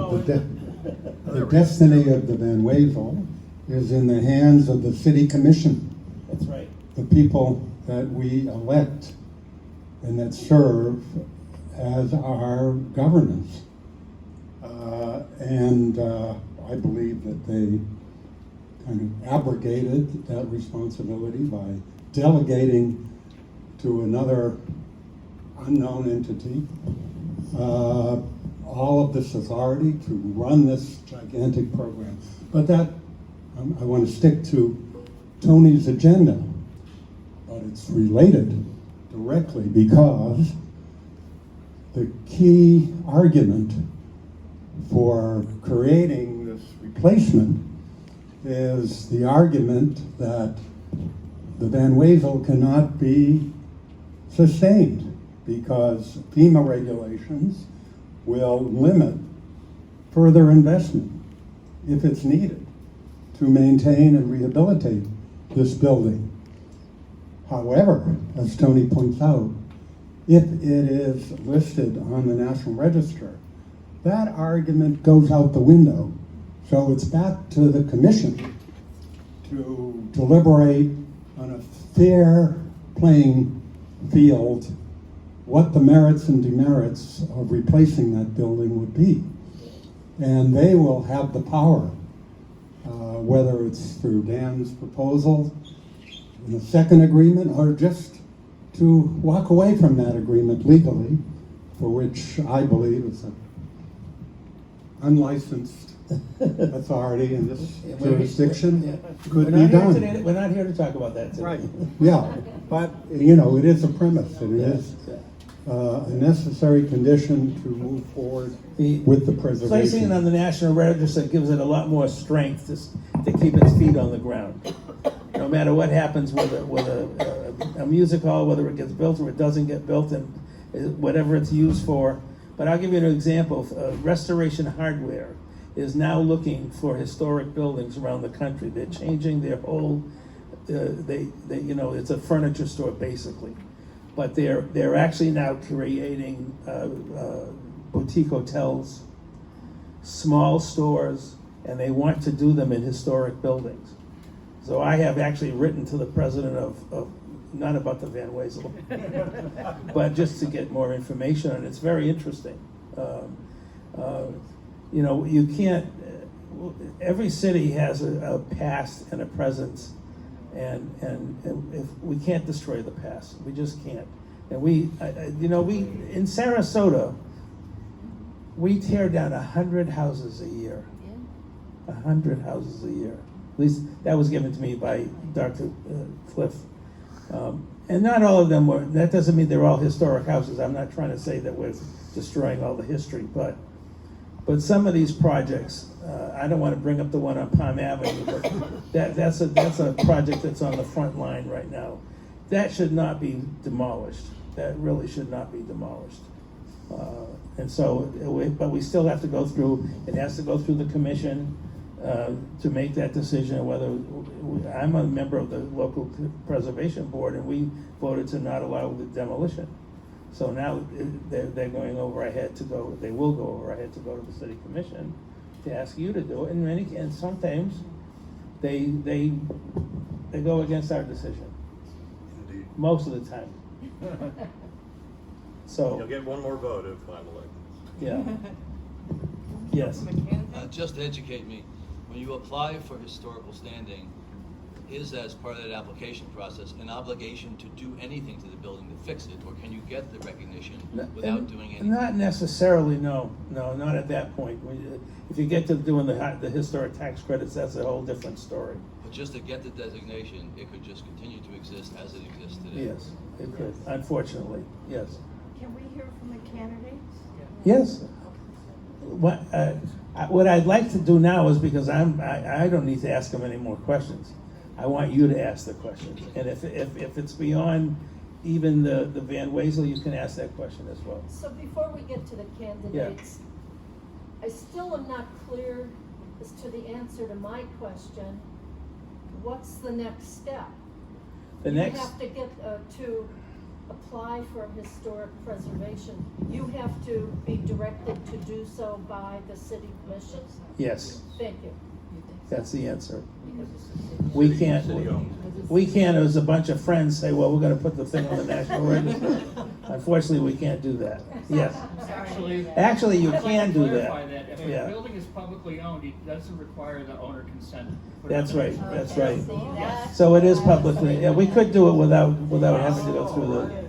the destiny of the Van Wezel is in the hands of the city commission, That's right. the people that we elect and that serve as our governance. I believe that they kind of abrogated that responsibility by delegating to another unknown entity all of this authority to run this gigantic program. But that, I want to stick to Tony's agenda, but it's related directly because the key argument for creating this replacement is the argument that the Van Wezel cannot be sustained because FEMA regulations will limit further investment, if it's needed, to maintain and rehabilitate this building. However, as Tony points out, if it is listed on the National Register, that argument goes out the window. So it's back to the commission to deliberate on a fair playing field what the merits and demerits of replacing that building would be. And they will have the power, whether it's through Dan's proposal in the second agreement, or just to walk away from that agreement legally, for which I believe is an unlicensed authority in this jurisdiction could be done. We're not here to talk about that today. Right. Yeah, but, you know, it is a premise, and it is a necessary condition to move forward with the preservation. Placing it on the National Register gives it a lot more strength to keep its feet on the ground. No matter what happens with a music hall, whether it gets built or it doesn't get built, and whatever it's used for. But I'll give you an example. Restoration Hardware is now looking for historic buildings around the country. They're changing their whole. It's a furniture store basically, but they're actually now creating boutique hotels, small stores, and they want to do them in historic buildings. So I have actually written to the president of not about the Van Wezel, but just to get more information on it. It's very interesting. You can't, every city has a past and a present, and if we can't destroy the past, we just can't. And we in Sarasota, we tear down 100 houses a year. 100 houses a year. At least that was given to me by Dr. Cliff. And not all of them were, that doesn't mean they're all historic houses. I'm not trying to say that we're destroying all the history, but some of these projects, I don't want to bring up the one on Palm Avenue, but that's a project that's on the front line right now. That should not be demolished. That really should not be demolished. But we still have to go through, it has to go through the commission to make that decision whether, I'm a member of the local preservation board, and we voted to not allow the demolition. So now they're going over our head to go, they will go over our head to go to the city commission to ask you to do it, and sometimes they go against our decision. Indeed. Most of the time. So. You'll get one more vote if I'm elected. Yeah. Yes. Just to educate me, when you apply for historical standing, is as part of that application process an obligation to do anything to the building to fix it, or can you get the recognition without doing anything? Not necessarily, no, not at that point. If you get to doing the historic tax credits, that's a whole different story. But just to get the designation, it could just continue to exist as it exists today. Yes, it could, unfortunately, yes. Can we hear from the candidates? Yes. What I'd like to do now is, because I don't need to ask them any more questions. I want you to ask the questions. And if it's beyond even the Van Wezel, you can ask that question as well. So before we get to the candidates, I still am not clear as to the answer to my question. What's the next step? You have to get to apply for historic preservation. You have to be directed to do so by the city commission? Yes. Thank you. That's the answer. We can't, as a bunch of friends, say, well, we're gonna put the thing on the National Register. Unfortunately, we can't do that. Yes. Actually, you can do that. If a building is publicly owned, it doesn't require the owner consent. That's right, that's right. So it is publicly, we could do it without having to go through the.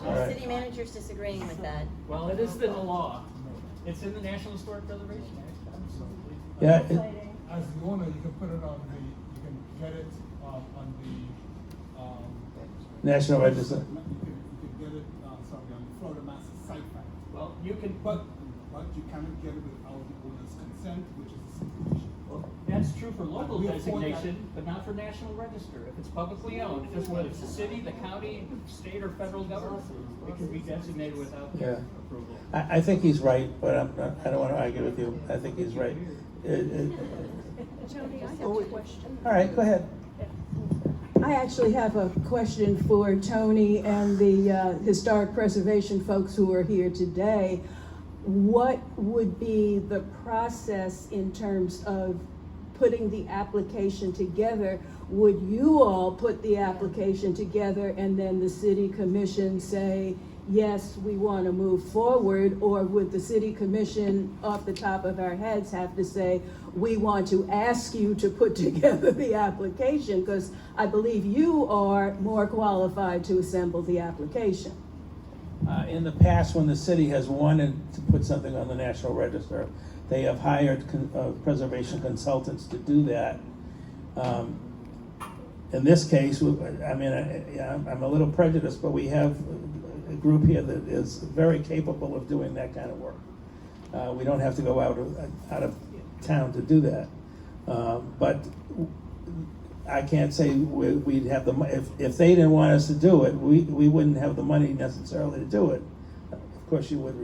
The city manager's disagreeing with that. Well, it is in the law. It's in the National Historic Preservation Act. Absolutely. Yeah. As the owner, you can put it on you can get it on the National Register. You can get it, on the Florida Master Site Plan. Well, you can. But but you cannot get it without the owner's consent, which is a stipulation. Well, that's true for local We afford that. designation, but not for national register. If it's publicly owned, just whether it's the city, the county, state, or federal government, it can be designated without Yeah. their approval. I think he's right, but I don't want to argue with you. I think he's right. Tony, I have a question. All right, go ahead. I actually have a question for Tony and the historic preservation folks who are here today. What would be the process in terms of putting the application together? Would you all put the application together and then the city commission say, yes, we want to move forward? Or would the city commission, off the top of our heads, have to say, we want to ask you to put together the application? Because I believe you are more qualified to assemble the application. In the past, when the city has wanted to put something on the National Register, they have hired preservation consultants to do that. In this case, I mean, I'm a little prejudiced, but we have a group here that is very capable of doing that kind of work. We don't have to go out of town to do that. But I can't say we'd have the money. If they didn't want us to do it, we wouldn't have the money necessarily to do it. Of course, you would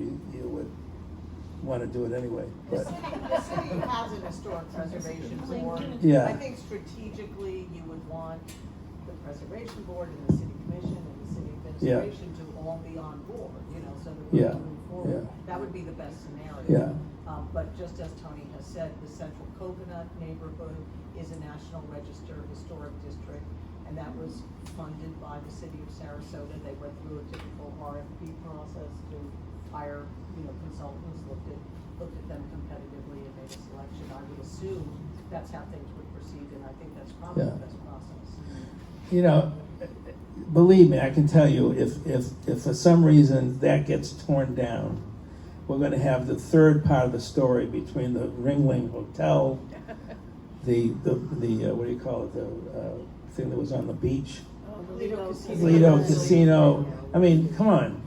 want to do it anyway. The But city has an historic preservation board. Yeah. I think strategically, you would want the preservation board and the city commission and the city administration to all be on board, so that we Yeah. can move forward. Yeah. That would be the best scenario. Yeah. But just as Tony has said, the Central Coconut neighborhood is a National Register historic district, and that was funded by the city of Sarasota. They went through a typical RFP process to hire, consultants, looked at them competitively and made a selection. I would assume that's how things would proceed, and I think that's probably the best process. Believe me, I can tell you, if for some reason that gets torn down, we're going to have the third part of the story between the Ringling Hotel, the what do you call it, the thing that was on the beach, Lido Casino. I mean, come on.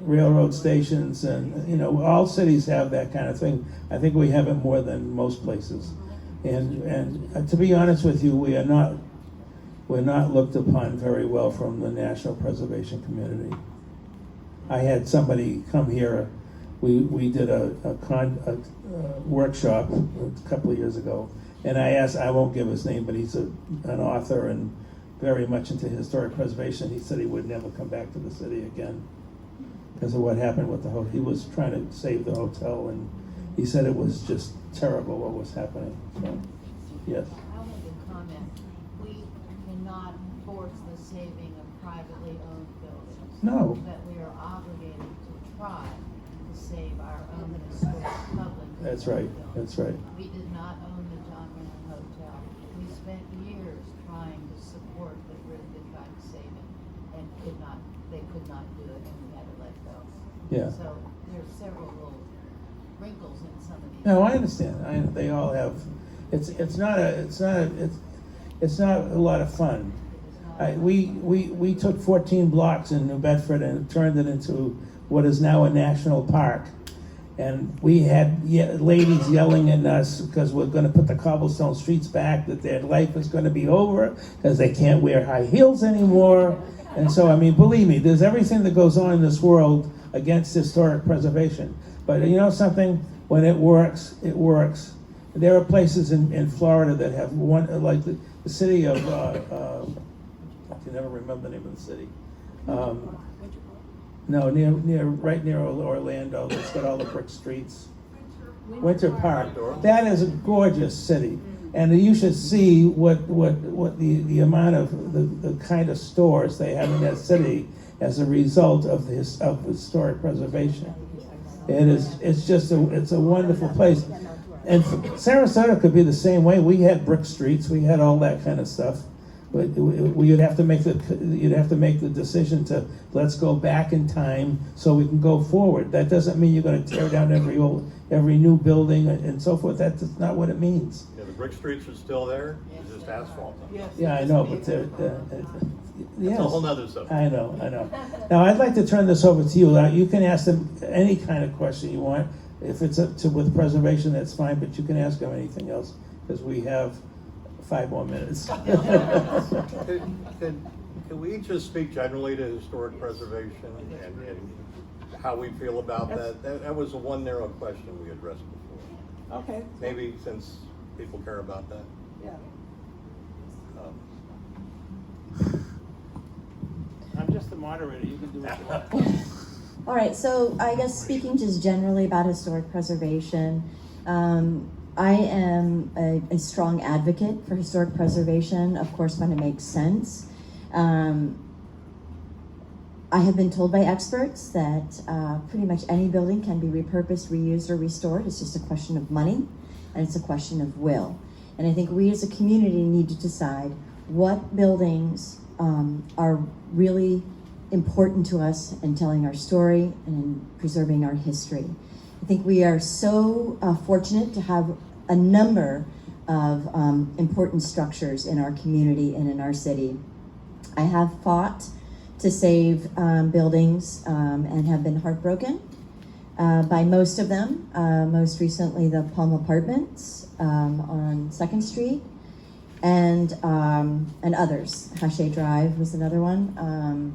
Railroad stations, and all cities have that kind of thing. I think we have it more than most places. And to be honest with you, we're not looked upon very well from the national preservation community. I had somebody come here. We did a workshop a couple of years ago, and I won't give his name, but he's an author and very much into historic preservation. He said he would never come back to the city again because of what happened with the hotel. He was trying to save the hotel, and he said it was just terrible what was happening. So, yes. I'll make a comment. We cannot force the saving of privately owned buildings. No. But we are obligated to try to save our own historic public. That's right. That's right. We did not own the John Renner Hotel. We spent years trying to support the group that tried to save it and they could not do it, and we had to let go. Yeah. So there's several little wrinkles in some of these. No, I understand. They all have. It's not a lot of fun. We took 14 blocks in New Bedford and turned it into what is now a national park. And we had ladies yelling at us because we're going to put the cobblestone streets back, that their life is going to be over because they can't wear high heels anymore. And so, I mean, believe me, there's everything that goes on in this world against historic preservation. But you know something? When it works, it works. There are places in Florida that have one, like the city of, I can never remember the name of the city. No, right near Orlando. It's got all the brick streets. Winter Park. That is a gorgeous city, and you should see what the amount of the kind of stores they have in that city as a result of historic preservation. It's a wonderful place, and Sarasota could be the same way. We had brick streets, we had all that kind of stuff. You'd have to make the decision to, let's go back in time so we can go forward. That doesn't mean you're gonna tear down every new building and so forth. That's not what it means. Yeah, the brick streets are still there, it's just asphalt. Yeah, I know, but yes. That's a whole nother subject. I know. Now, I'd like to turn this over to you. You can ask them any kind of question you want. If it's with preservation, that's fine, but you can ask them anything else, because we have 5 more minutes. Can we just speak generally to historic preservation and how we feel about that? That was the one narrow question we addressed before. Okay. Maybe since people care about that. Yeah. I'm just the moderator. You can do what you want. All right, so I guess speaking just generally about historic preservation, I am a strong advocate for historic preservation, of course, when it makes sense. I have been told by experts that pretty much any building can be repurposed, reused, or restored. It's just a question of money, and it's a question of will. And I think we as a community need to decide what buildings are really important to us in telling our story and in preserving our history. I think we are so fortunate to have a number of important structures in our community and in our city. I have fought to save buildings and have been heartbroken by most of them. Most recently, the Palm Apartments on 2nd Street, and others. Hache Drive was another one.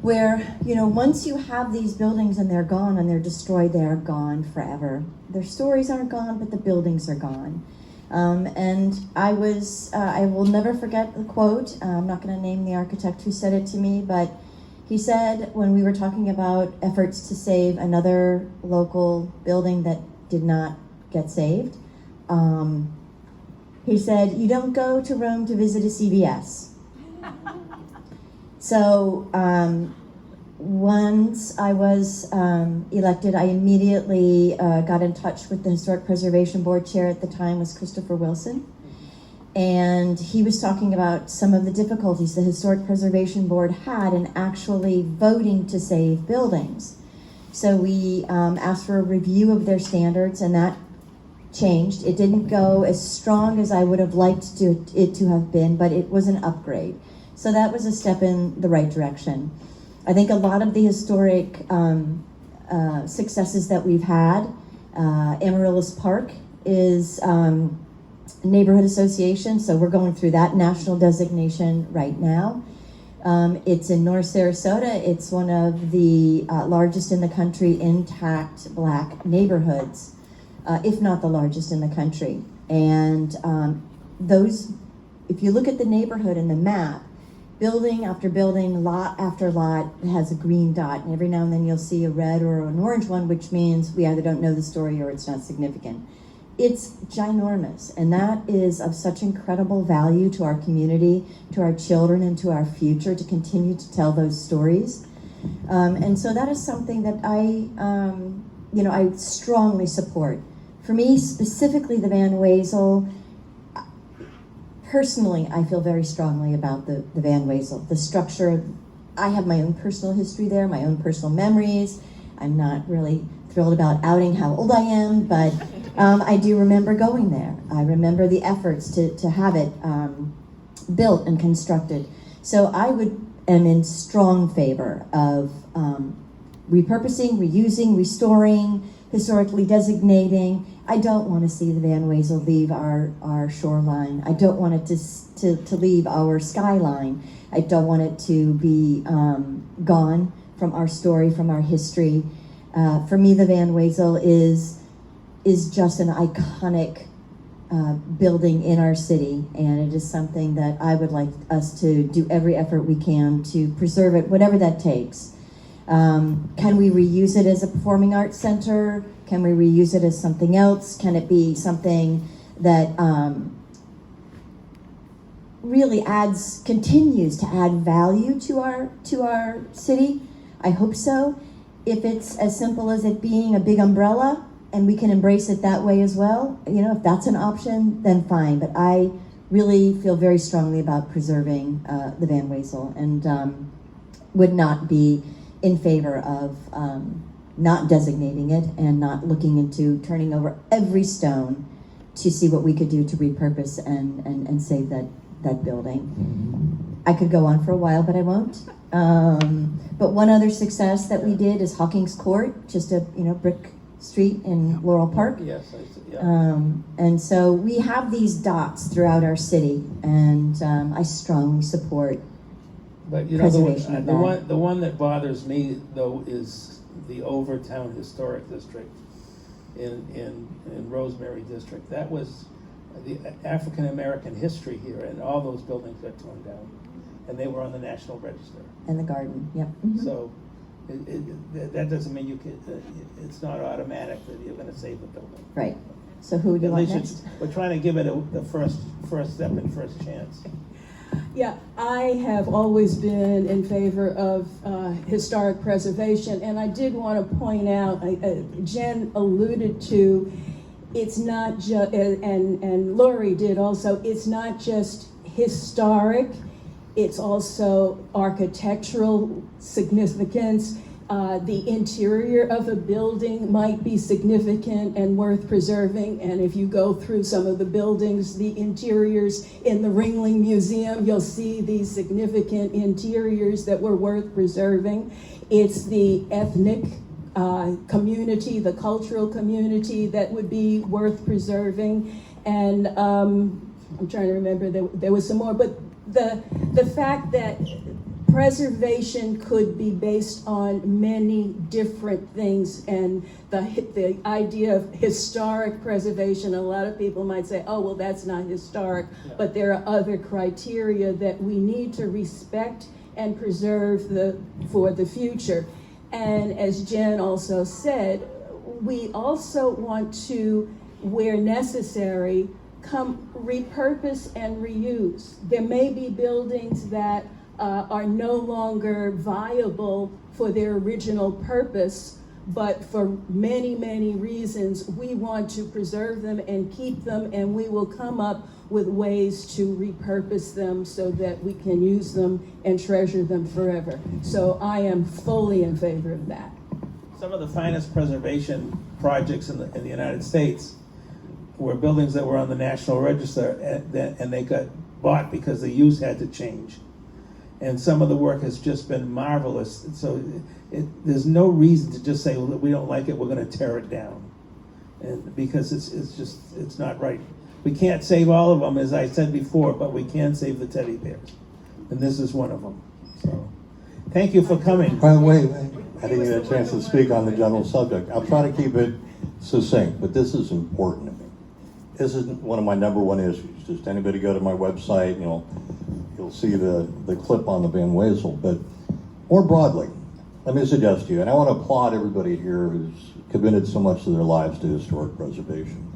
Where, once you have these buildings and they're gone and they're destroyed, they are gone forever. Their stories aren't gone, but the buildings are gone. And I will never forget the quote. I'm not going to name the architect who said it to me, but he said when we were talking about efforts to save another local building that did not get saved, he said, "You don't go to Rome to visit a CVS." So once I was elected, I immediately got in touch with the Historic Preservation Board chair at the time, was Christopher Wilson. And he was talking about some of the difficulties the Historic Preservation Board had in actually voting to save buildings. So we asked for a review of their standards, and that changed. It didn't go as strong as I would have liked it to have been, but it was an upgrade. So that was a step in the right direction. I think a lot of the historic successes that we've had, Amaryllis Park is a neighborhood association, so we're going through that national designation right now. It's in North Sarasota. It's one of the largest in the country intact Black neighborhoods, if not the largest in the country. And if you look at the neighborhood and the map, building after building, lot after lot has a green dot, and every now and then you'll see a red or an orange one, which means we either don't know the story or it's not significant. It's ginormous, and that is of such incredible value to our community, to our children, and to our future to continue to tell those stories. And so that is something that I strongly support. For me, specifically the Van Wezel, personally, I feel very strongly about the Van Wezel. The structure, I have my own personal history there, my own personal memories. I'm not really thrilled about outing how old I am, but I do remember going there. I remember the efforts to have it built and constructed. So I am in strong favor of repurposing, reusing, restoring, historically designating. I don't want to see the Van Wezel leave our shoreline. I don't want it to leave our skyline. I don't want it to be gone from our story, from our history. For me, the Van Wezel is just an iconic building in our city, and it is something that I would like us to do every effort we can to preserve it, whatever that takes. Can we reuse it as a performing arts center? Can we reuse it as something else? Can it be something that really continues to add value to our city? I hope so. If it's as simple as it being a big umbrella and we can embrace it that way as well, if that's an option, then fine. But I really feel very strongly about preserving the Van Wezel, and would not be in favor of not designating it and not looking into turning over every stone to see what we could do to repurpose and save that building. I could go on for a while, but I won't. But one other success that we did is Hawkins Court, just a brick street in Laurel Park. Yes, I see, yeah. And so we have these dots throughout our city, and I strongly support But you know, preservation of that. the one that bothers me though is the Overtown Historic District in Rosemary District. That was the African American history here, and all those buildings got torn down, and they were on the National Register. And the garden, yep. Mhm. So that doesn't mean you can. It's not automatic that you're going to save the building. Right. So who do you At want least next? we're trying to give it the first step and first chance. Yeah, I have always been in favor of historic preservation, and I did want to point out, Jen alluded to, it's not just, and Lori did also, it's not just historic, it's also architectural significance. The interior of a building might be significant and worth preserving, and if you go through some of the buildings, the interiors in the Ringling Museum, you'll see these significant interiors that were worth preserving. It's the ethnic community, the cultural community that would be worth preserving, and I'm trying to remember, there was some more, but the fact that preservation could be based on many different things, and the idea of historic preservation, a lot of people might say, oh, well, that's not historic, but there are other criteria that we need to respect and preserve for the future. And as Jen also said, we also want to, where necessary, repurpose and reuse. There may be buildings that are no longer viable for their original purpose, but for many, many reasons, we want to preserve them and keep them, and we will come up with ways to repurpose them so that we can use them and treasure them forever. So I am fully in favor of that. Some of the finest preservation projects in the United States were buildings that were on the National Register, and they got bought because the use had to change. And some of the work has just been marvelous. So there's no reason to just say, well, we don't like it, we're going to tear it down. And because it's not right. We can't save all of them, as I said before, but we can save the teddy bears. And this is one of them. So thank you for coming. By the way, I didn't get a chance to speak on the general subject. I'll try to keep it succinct, but this is important to me. This is one of my number one issues. Just anybody go to my website, you'll see the clip on the Van Wezel. But more broadly, let me suggest to you, and I want to applaud everybody here who's committed so much of their lives to historic preservation.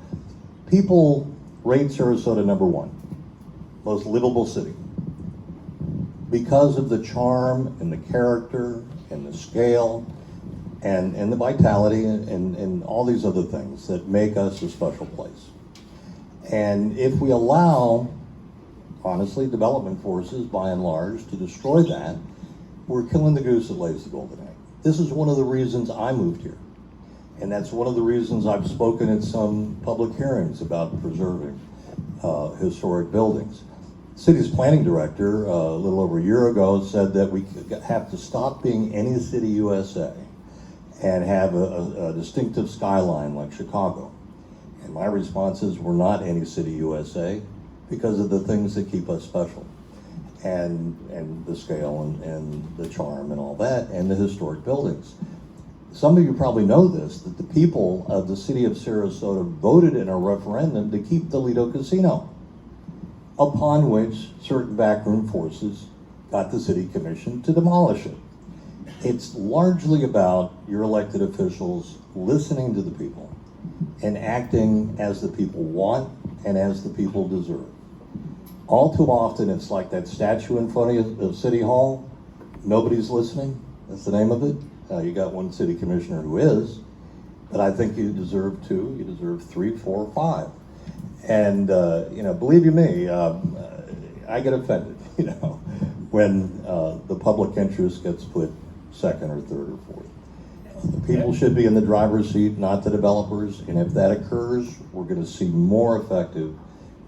People rate Sarasota number one, most livable city, because of the charm and the character and the scale and the vitality and all these other things that make us a special place. And if we allow, honestly, development forces, by and large, to destroy that, we're killing the goose that lays the golden egg. This is one of the reasons I moved here. And that's one of the reasons I've spoken at some public hearings about preserving historic buildings. City's planning director, a little over a year ago, said that we have to stop being any city USA and have a distinctive skyline like Chicago. And my response is, we're not any city USA because of the things that keep us special. And the scale and the charm and all that, and the historic buildings. Some of you probably know this, that the people of the city of Sarasota voted in a referendum to keep the Lido Casino, upon which certain backroom forces got the city commission to demolish it. It's largely about your elected officials listening to the people and acting as the people want and as the people deserve. All too often, it's like that statue in front of City Hall. Nobody's listening. That's the name of it. You got one city commissioner who is, but I think you deserve two. You deserve 3, 4, 5. And, believe you me, I get offended, when the public interest gets put second or third or fourth. The people should be in the driver's seat, not the developers, and if that occurs, we're gonna see more effective,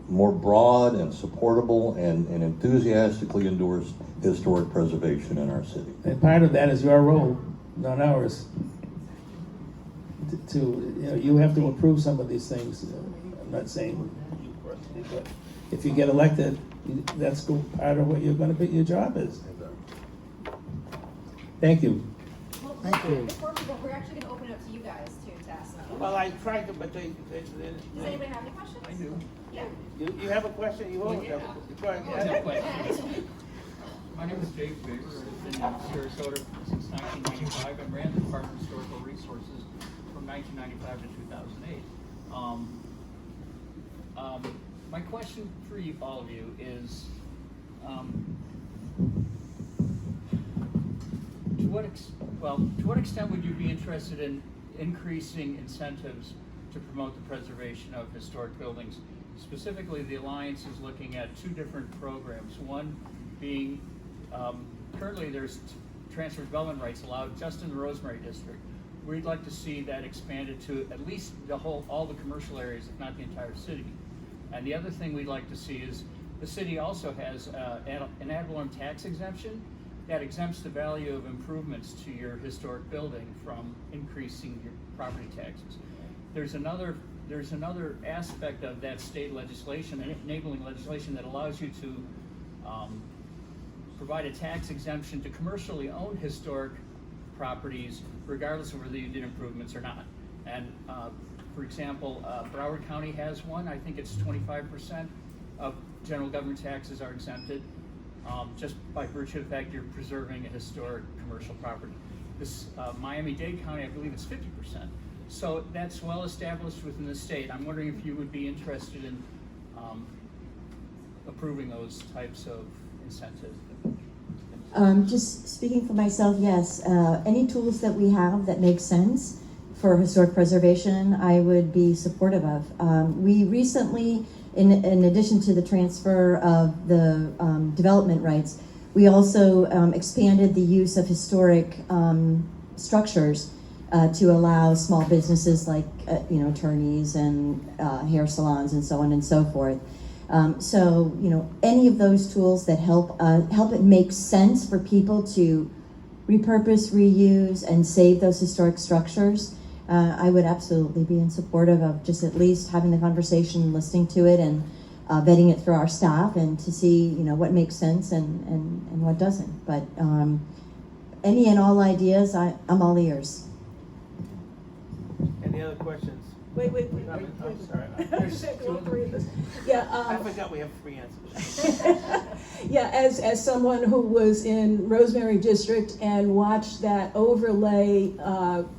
more broad and supportable and enthusiastically endorsed historic preservation in our city. And part of that is your role, not ours. You have to approve some of these things. I'm not saying you personally, but if you get elected, that's part of what you're gonna be, your job is. Thank you. Thank you. Before we go, we're actually gonna open it up to you guys to ask them. Well, I tried to, but Does anybody have any questions? I do. Yeah. You have a question, you always have. Go ahead. My name is Jake Baker. I've been in Sarasota since 1995. I ran the Department of Historical Resources from 1995 to 2008. My question for you, all of you, is to what extent would you be interested in increasing incentives to promote the preservation of historic buildings? Specifically, the Alliance is looking at two different programs. One being, currently there's transfer development rights allowed just in the Rosemary District. We'd like to see that expanded to at least all the commercial areas, if not the entire city. And the other thing we'd like to see is the city also has an ad valorem tax exemption that exempts the value of improvements to your historic building from increasing your property taxes. There's another aspect of that state legislation, enabling legislation, that allows you to provide a tax exemption to commercially owned historic properties, regardless of whether you did improvements or not. And for example, Broward County has one. I think it's 25% of general government taxes are exempted, just by virtue of the fact you're preserving a historic commercial property. This Miami-Dade County, I believe it's 50%. So that's well established within the state. I'm wondering if you would be interested in approving those types of incentives. Just speaking for myself, yes. Any tools that we have that make sense for historic preservation, I would be supportive of. We recently, in addition to the transfer of the development rights, we also expanded the use of historic structures to allow small businesses like attorneys and hair salons and so on and so forth. So any of those tools that help it make sense for people to repurpose, reuse, and save those historic structures, I would absolutely be in support of just at least having the conversation, listening to it, and vetting it through our staff, and to see what makes sense and what doesn't. But any and all ideas, I'm all ears. Any other questions? Wait. I'm sorry. Yeah. I forgot we have 3 answers. Yeah, as someone who was in Rosemary District and watched that overlay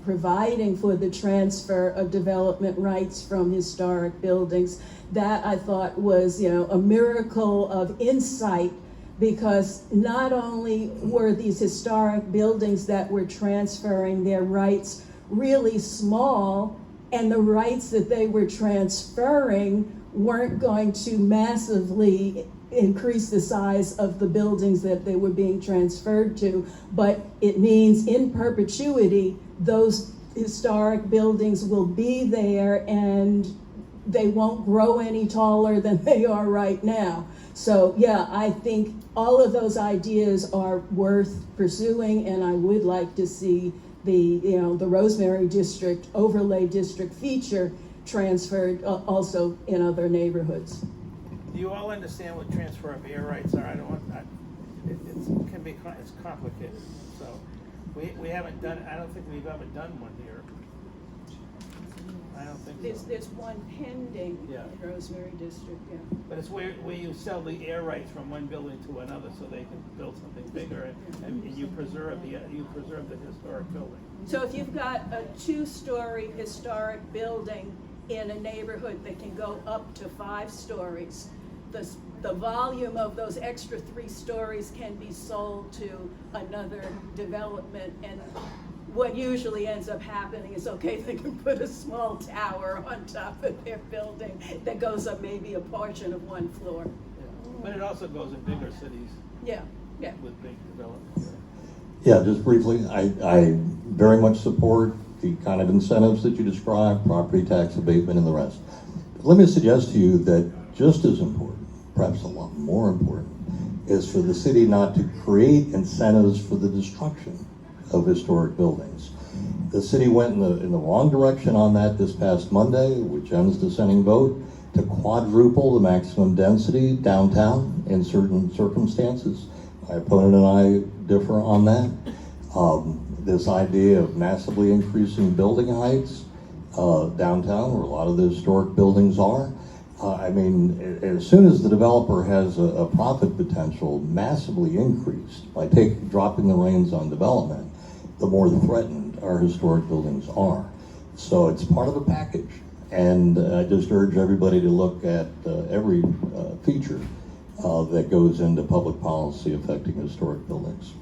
providing for the transfer of development rights from historic buildings, that I thought was a miracle of insight, because not only were these historic buildings that were transferring their rights really small, and the rights that they were transferring weren't going to massively increase the size of the buildings that they were being transferred to, but it means in perpetuity those historic buildings will be there and they won't grow any taller than they are right now. So yeah, I think all of those ideas are worth pursuing, and I would like to see the Rosemary District overlay district feature transferred also in other neighborhoods. Do you all understand what transfer of air rights are? It's complicated. So we haven't done. I don't think we've ever done one here. I don't think so. There's one pending Yeah. in Rosemary District, yeah. But it's where you sell the air rights from one building to another, so they can build something bigger, and you preserve the historic building. So if you've got a 2-story historic building in a neighborhood that can go up to 5 stories, the volume of those extra 3 stories can be sold to another development, and what usually ends up happening is, okay, they can put a small tower on top of their building that goes up maybe a portion of one floor. But it also goes in bigger cities Yeah, yeah. with big developments. Yeah, just briefly, I very much support the kind of incentives that you described, property tax abatement and the rest. But let me suggest to you that just as important, perhaps a lot more important, is for the city not to create incentives for the destruction of historic buildings. The city went in the wrong direction on that this past Monday with Jem's dissenting vote to quadruple the maximum density downtown in certain circumstances. My opponent and I differ on that. This idea of massively increasing building heights downtown, where a lot of the historic buildings are, I mean, as soon as the developer has a profit potential massively increased by dropping the reins on development, the more threatened our historic buildings are. So it's part of a package. And I just urge everybody to look at every feature that goes into public policy affecting historic buildings.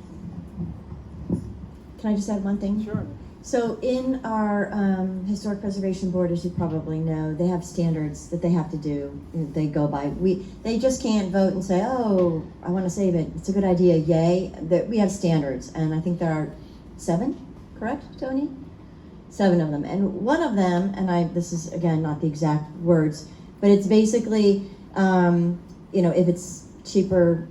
Can I just add one thing? Sure. So in our Historic Preservation Board, as you probably know, they have standards that they have to do, they go by. They just can't vote and say, oh, I want to save it, it's a good idea, yay. We have standards, and I think there are 7, correct, Tony? 7 of them, and one of them, and this is again not the exact words, but it's basically, if it's cheaper,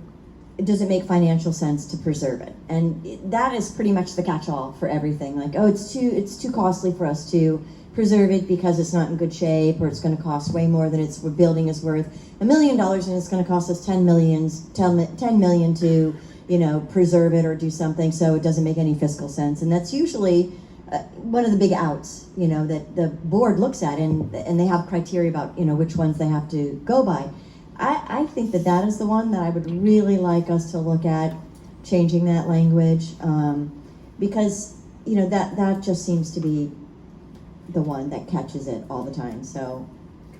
does it make financial sense to preserve it? And that is pretty much the catch-all for everything. Like, oh, it's too costly for us to preserve it because it's not in good shape, or it's going to cost way more than its building is worth $1 million, and it's going to cost us 10 million to preserve it or do something. So it doesn't make any fiscal sense, and that's usually one of the big outs, that the board looks at, and they have criteria about, which ones they have to go by. I think that is the one that I would really like us to look at, changing that language, because, that just seems to be the one that catches it all the time, so.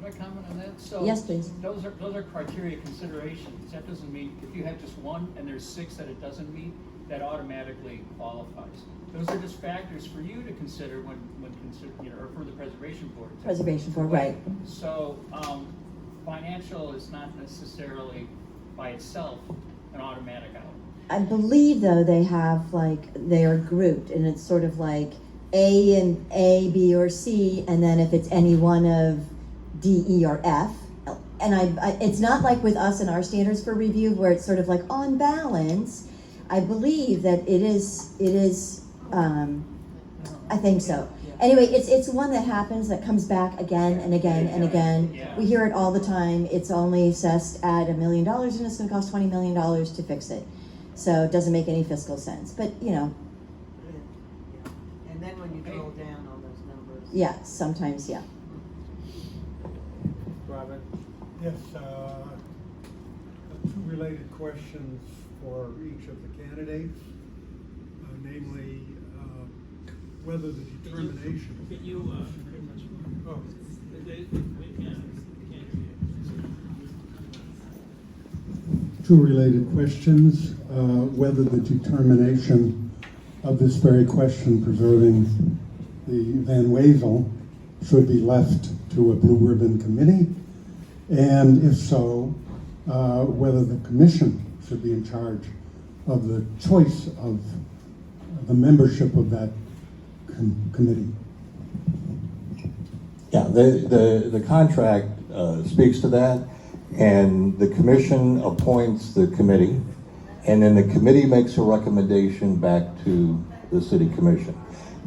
Can I comment on that? So Yes, please. Those are criteria considerations. That doesn't mean, if you have just one and there's 6 that it doesn't meet, that automatically qualifies. Those are just factors for you to consider when consider, or for the preservation board. Preservation board, right. So, financial is not necessarily by itself an automatic out. I believe, though, they have, they are grouped, and it's sort of like A and A, B, or C, and then if it's any one of D, E, or F, and it's not like with us and our standards for review, where it's sort of like on balance. I believe that it is, I think so. Anyway, it's one that happens, that comes back again and again and again. Yeah. We hear it all the time. It's only assessed at $1 million, and it's going to cost $20 million to fix it. So it doesn't make any fiscal sense. But And then when you drill down on those numbers. yeah, sometimes, yeah. Robert? Yes, 2 related questions for each of the candidates, namely whether the determination. Can you pretty much? Oh, Two related questions, whether the determination of this very question, preserving the Van Wezel, should be left to a blue ribbon committee, and if so, whether the commission should be in charge of the choice of the membership of that committee. Yeah, the contract speaks to that, and the commission appoints the committee, and then the committee makes a recommendation back to the city commission.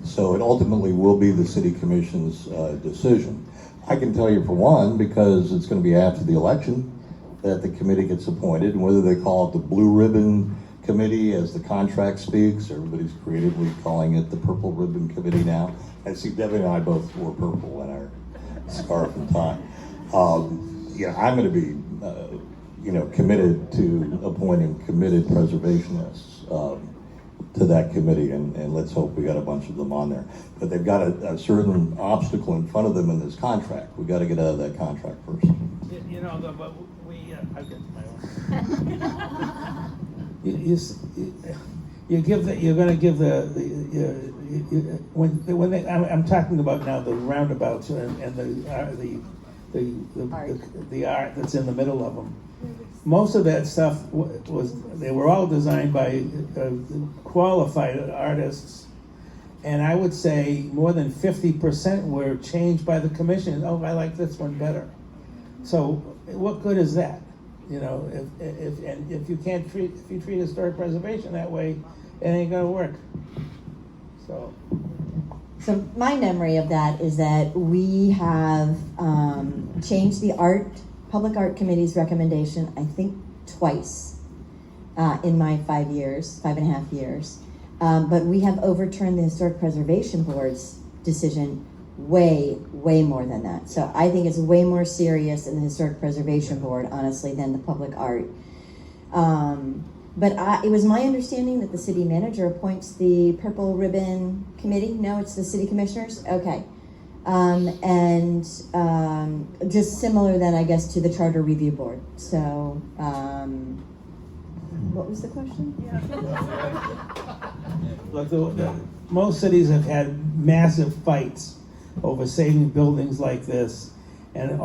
So it ultimately will be the city commission's decision. I can tell you for one, because it's going to be after the election that the committee gets appointed, and whether they call it the blue ribbon committee as the contract speaks, everybody's creatively calling it the purple ribbon committee now. I see Debbie and I both wore purple in our scarf and tie. I'm going to be, committed to appointing committed preservationists to that committee, and let's hope we got a bunch of them on there. But they've got a certain obstacle in front of them in this contract. We got to get out of that contract first. But I get my own. You're going to give when they, I'm talking about now the roundabouts and the art that's in the middle of them. Most of that stuff they were all designed by qualified artists, and I would say more than 50% were changed by the commission. Oh, I like this one better. So what good is that? You know, if you treat historic preservation that way, it ain't gonna work. So my memory of that is that we have changed the Public Art Committee's recommendation, I think twice in my 5.5 years. But we have overturned the Historic Preservation Board's decision way more than that. So I think it's way more serious in the Historic Preservation Board, honestly, than the Public Art. But it was my understanding that the city manager appoints the Purple Ribbon Committee. No, it's the city commissioners? Okay. Just similar then, I guess, to the Charter Review Board. So, what was the question? Look, most cities have had massive fights over saving buildings like this, and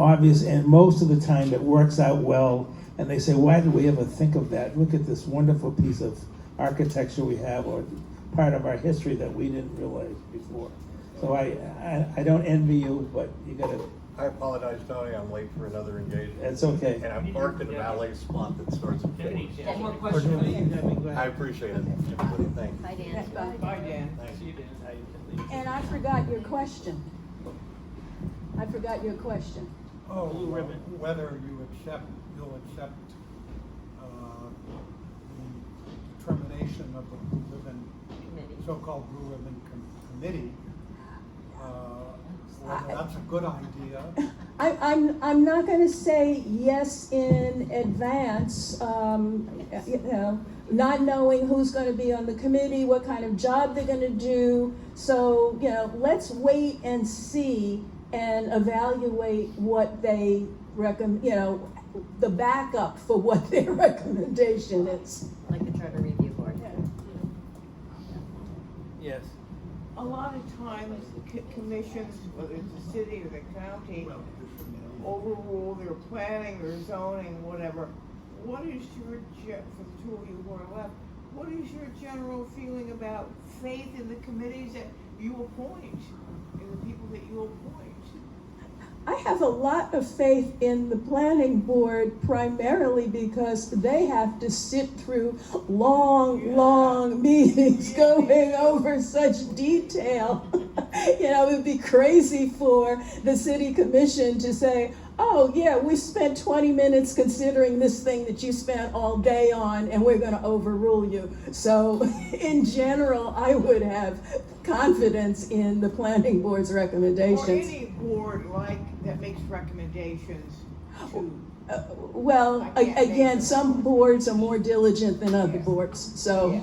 most of the time it works out well. And they say, why did we ever think of that? Look at this wonderful piece of architecture we have, or part of our history that we didn't realize before. So I don't envy you, but you gotta. I apologize, Tony, I'm late for another engagement. It's okay. And I'm parked in a valet spot that starts at 4. One more question. I appreciate it, everybody, thanks. Bye, Dan. Bye, Dan. Thanks. See you, Dan. And I forgot your question. Oh, Blue ribbon. whether you'll accept the determination of the Blue Ribbon, so-called Blue Ribbon Committee, whether that's a good idea. I'm not going to say yes in advance, not knowing who's going to be on the committee, what kind of job they're going to do. So, let's wait and see and evaluate what they recommend, the backup for what their recommendation is. Like the Charter Review Board. Yes. A lot of times, commissions, whether it's the city or the county, overrule their planning or zoning, whatever. What is your, for the two of you who are left, what is your general feeling about faith in the committees that you appoint, in the people that you appoint? I have a lot of faith in the planning board, primarily because they have to sit through long meetings going over such detail. It would be crazy for the city commission to say, oh yeah, we spent 20 minutes considering this thing that you spent all day on, and we're going to overrule you. So in general, I would have confidence in the planning board's recommendations. Or any board that makes recommendations to. Again, some boards are more diligent than other boards, so.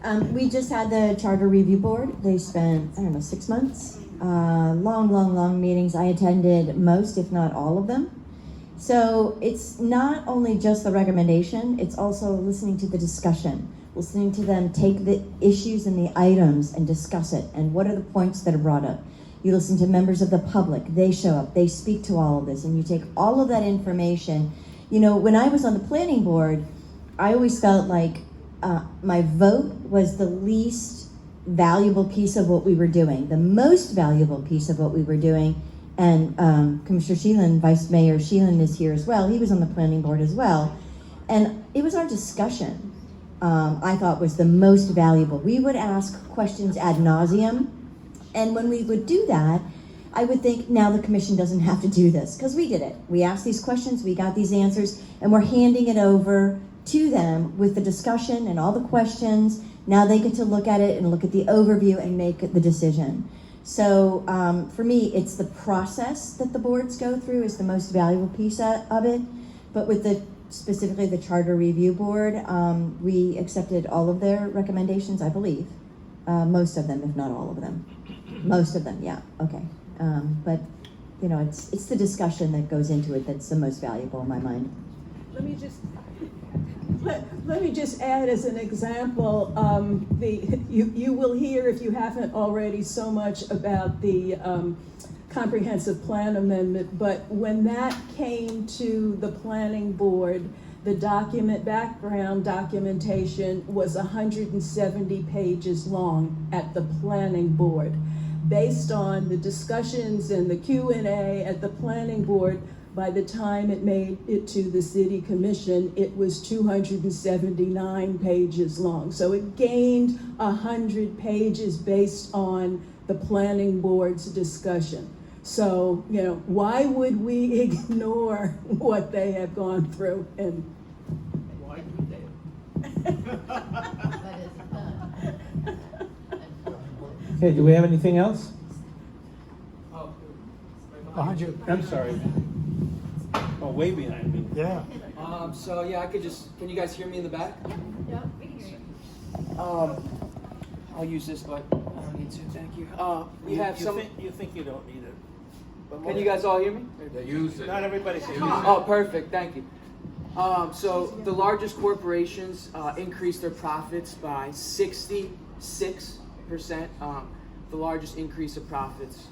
Yeah. We just had the Charter Review Board. They spent, 6 months. Long meetings. I attended most, if not all of them. So it's not only just the recommendation, it's also listening to the discussion, listening to them take the issues and the items and discuss it, and what are the points that are brought up. You listen to members of the public, they show up, they speak to all of this, and you take all of that information. When I was on the planning board, I always felt like my vote was the least valuable piece of what we were doing. The most valuable piece of what we were doing, and Commissioner Sheelan, Vice Mayor Sheelan is here as well. He was on the planning board as well. And it was our discussion, I thought, was the most valuable. We would ask questions ad nauseum. And when we would do that, I would think, now the commission doesn't have to do this, because we did it. We asked these questions, we got these answers, and we're handing it over to them with the discussion and all the questions. Now they get to look at it and look at the overview and make the decision. So for me, it's the process that the boards go through is the most valuable piece of it. But with specifically the Charter Review Board, we accepted all of their recommendations, I believe. Most of them, if not all of them. Most of them, yeah, okay. But it's the discussion that goes into it that's the most valuable in my mind. Let me just Let me just add as an example, you will hear, if you haven't already, so much about the comprehensive plan amendment, but when that came to the planning board, the background documentation was 170 pages long at the planning board. Based on the discussions and the Q&A at the planning board, by the time it made it to the city commission, it was 279 pages long. So it gained 100 pages based on the planning board's discussion. So, you know, why would we ignore what they have gone through? And Why would they? But it's done. Okay, do we have anything else? Behind you. I'm sorry. Oh, way behind me. Yeah. So yeah, I could just, can you guys hear me in the back? Yeah. I'll use this, but I don't need to, thank you. We have some, You think you don't need it. can you guys all hear me? Use it. Not everybody can use it. Oh, perfect, thank you. So the largest corporations increased their profits by 66%. The largest increase of profits,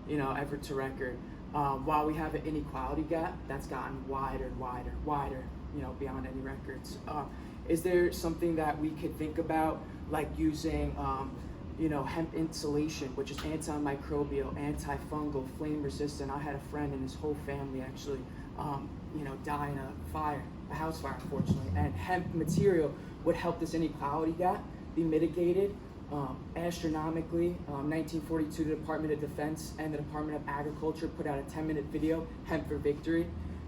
ever to record. While we have an inequality gap that's gotten wider and wider, beyond any records. Is there something that we could think about, like using, hemp insulation, which is antimicrobial, antifungal, flame resistant? I had a friend and his whole family actually, die in a house fire, unfortunately. And hemp material would help this inequality gap be mitigated astronomically. 1942, the Department of Defense and the Department of Agriculture put out a 10-minute video, Hemp for Victory,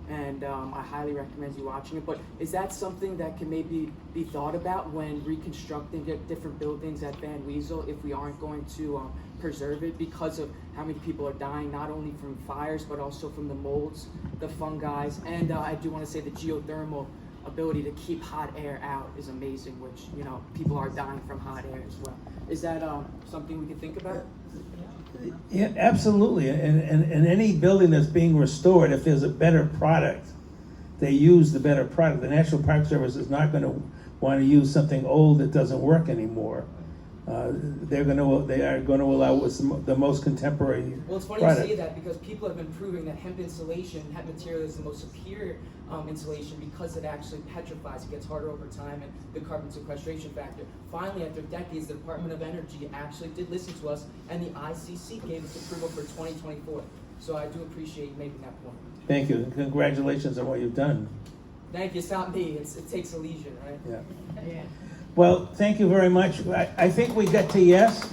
and I highly recommend you watching it. But is that something that can maybe be thought about when reconstructing different buildings at Van Wezel, if we aren't going to preserve it because of how many people are dying, not only from fires, but also from the molds, the fungi, and I do want to say the geothermal ability to keep hot air out is amazing, which, people are dying from hot air as well. Is that something we can think about? Yeah, absolutely. And any building that's being restored, if there's a better product, they use the better product. The National Park Service is not going to want to use something old that doesn't work anymore. They are going to allow what's the most contemporary Well, it's funny product. you say that because people have been proving that hemp insulation, hemp material is the most superior insulation because it actually petrifies. It gets harder over time, and the carbon sequestration factor. Finally, after decades, the Department of Energy actually did listen to us, and the ICC gave us approval for 2024. So I do appreciate you making that point. Thank you. And congratulations on what you've done. Thank you. It's not me. It takes a legion, right? Yeah. Yeah. Well, thank you very much. I think we got to yes.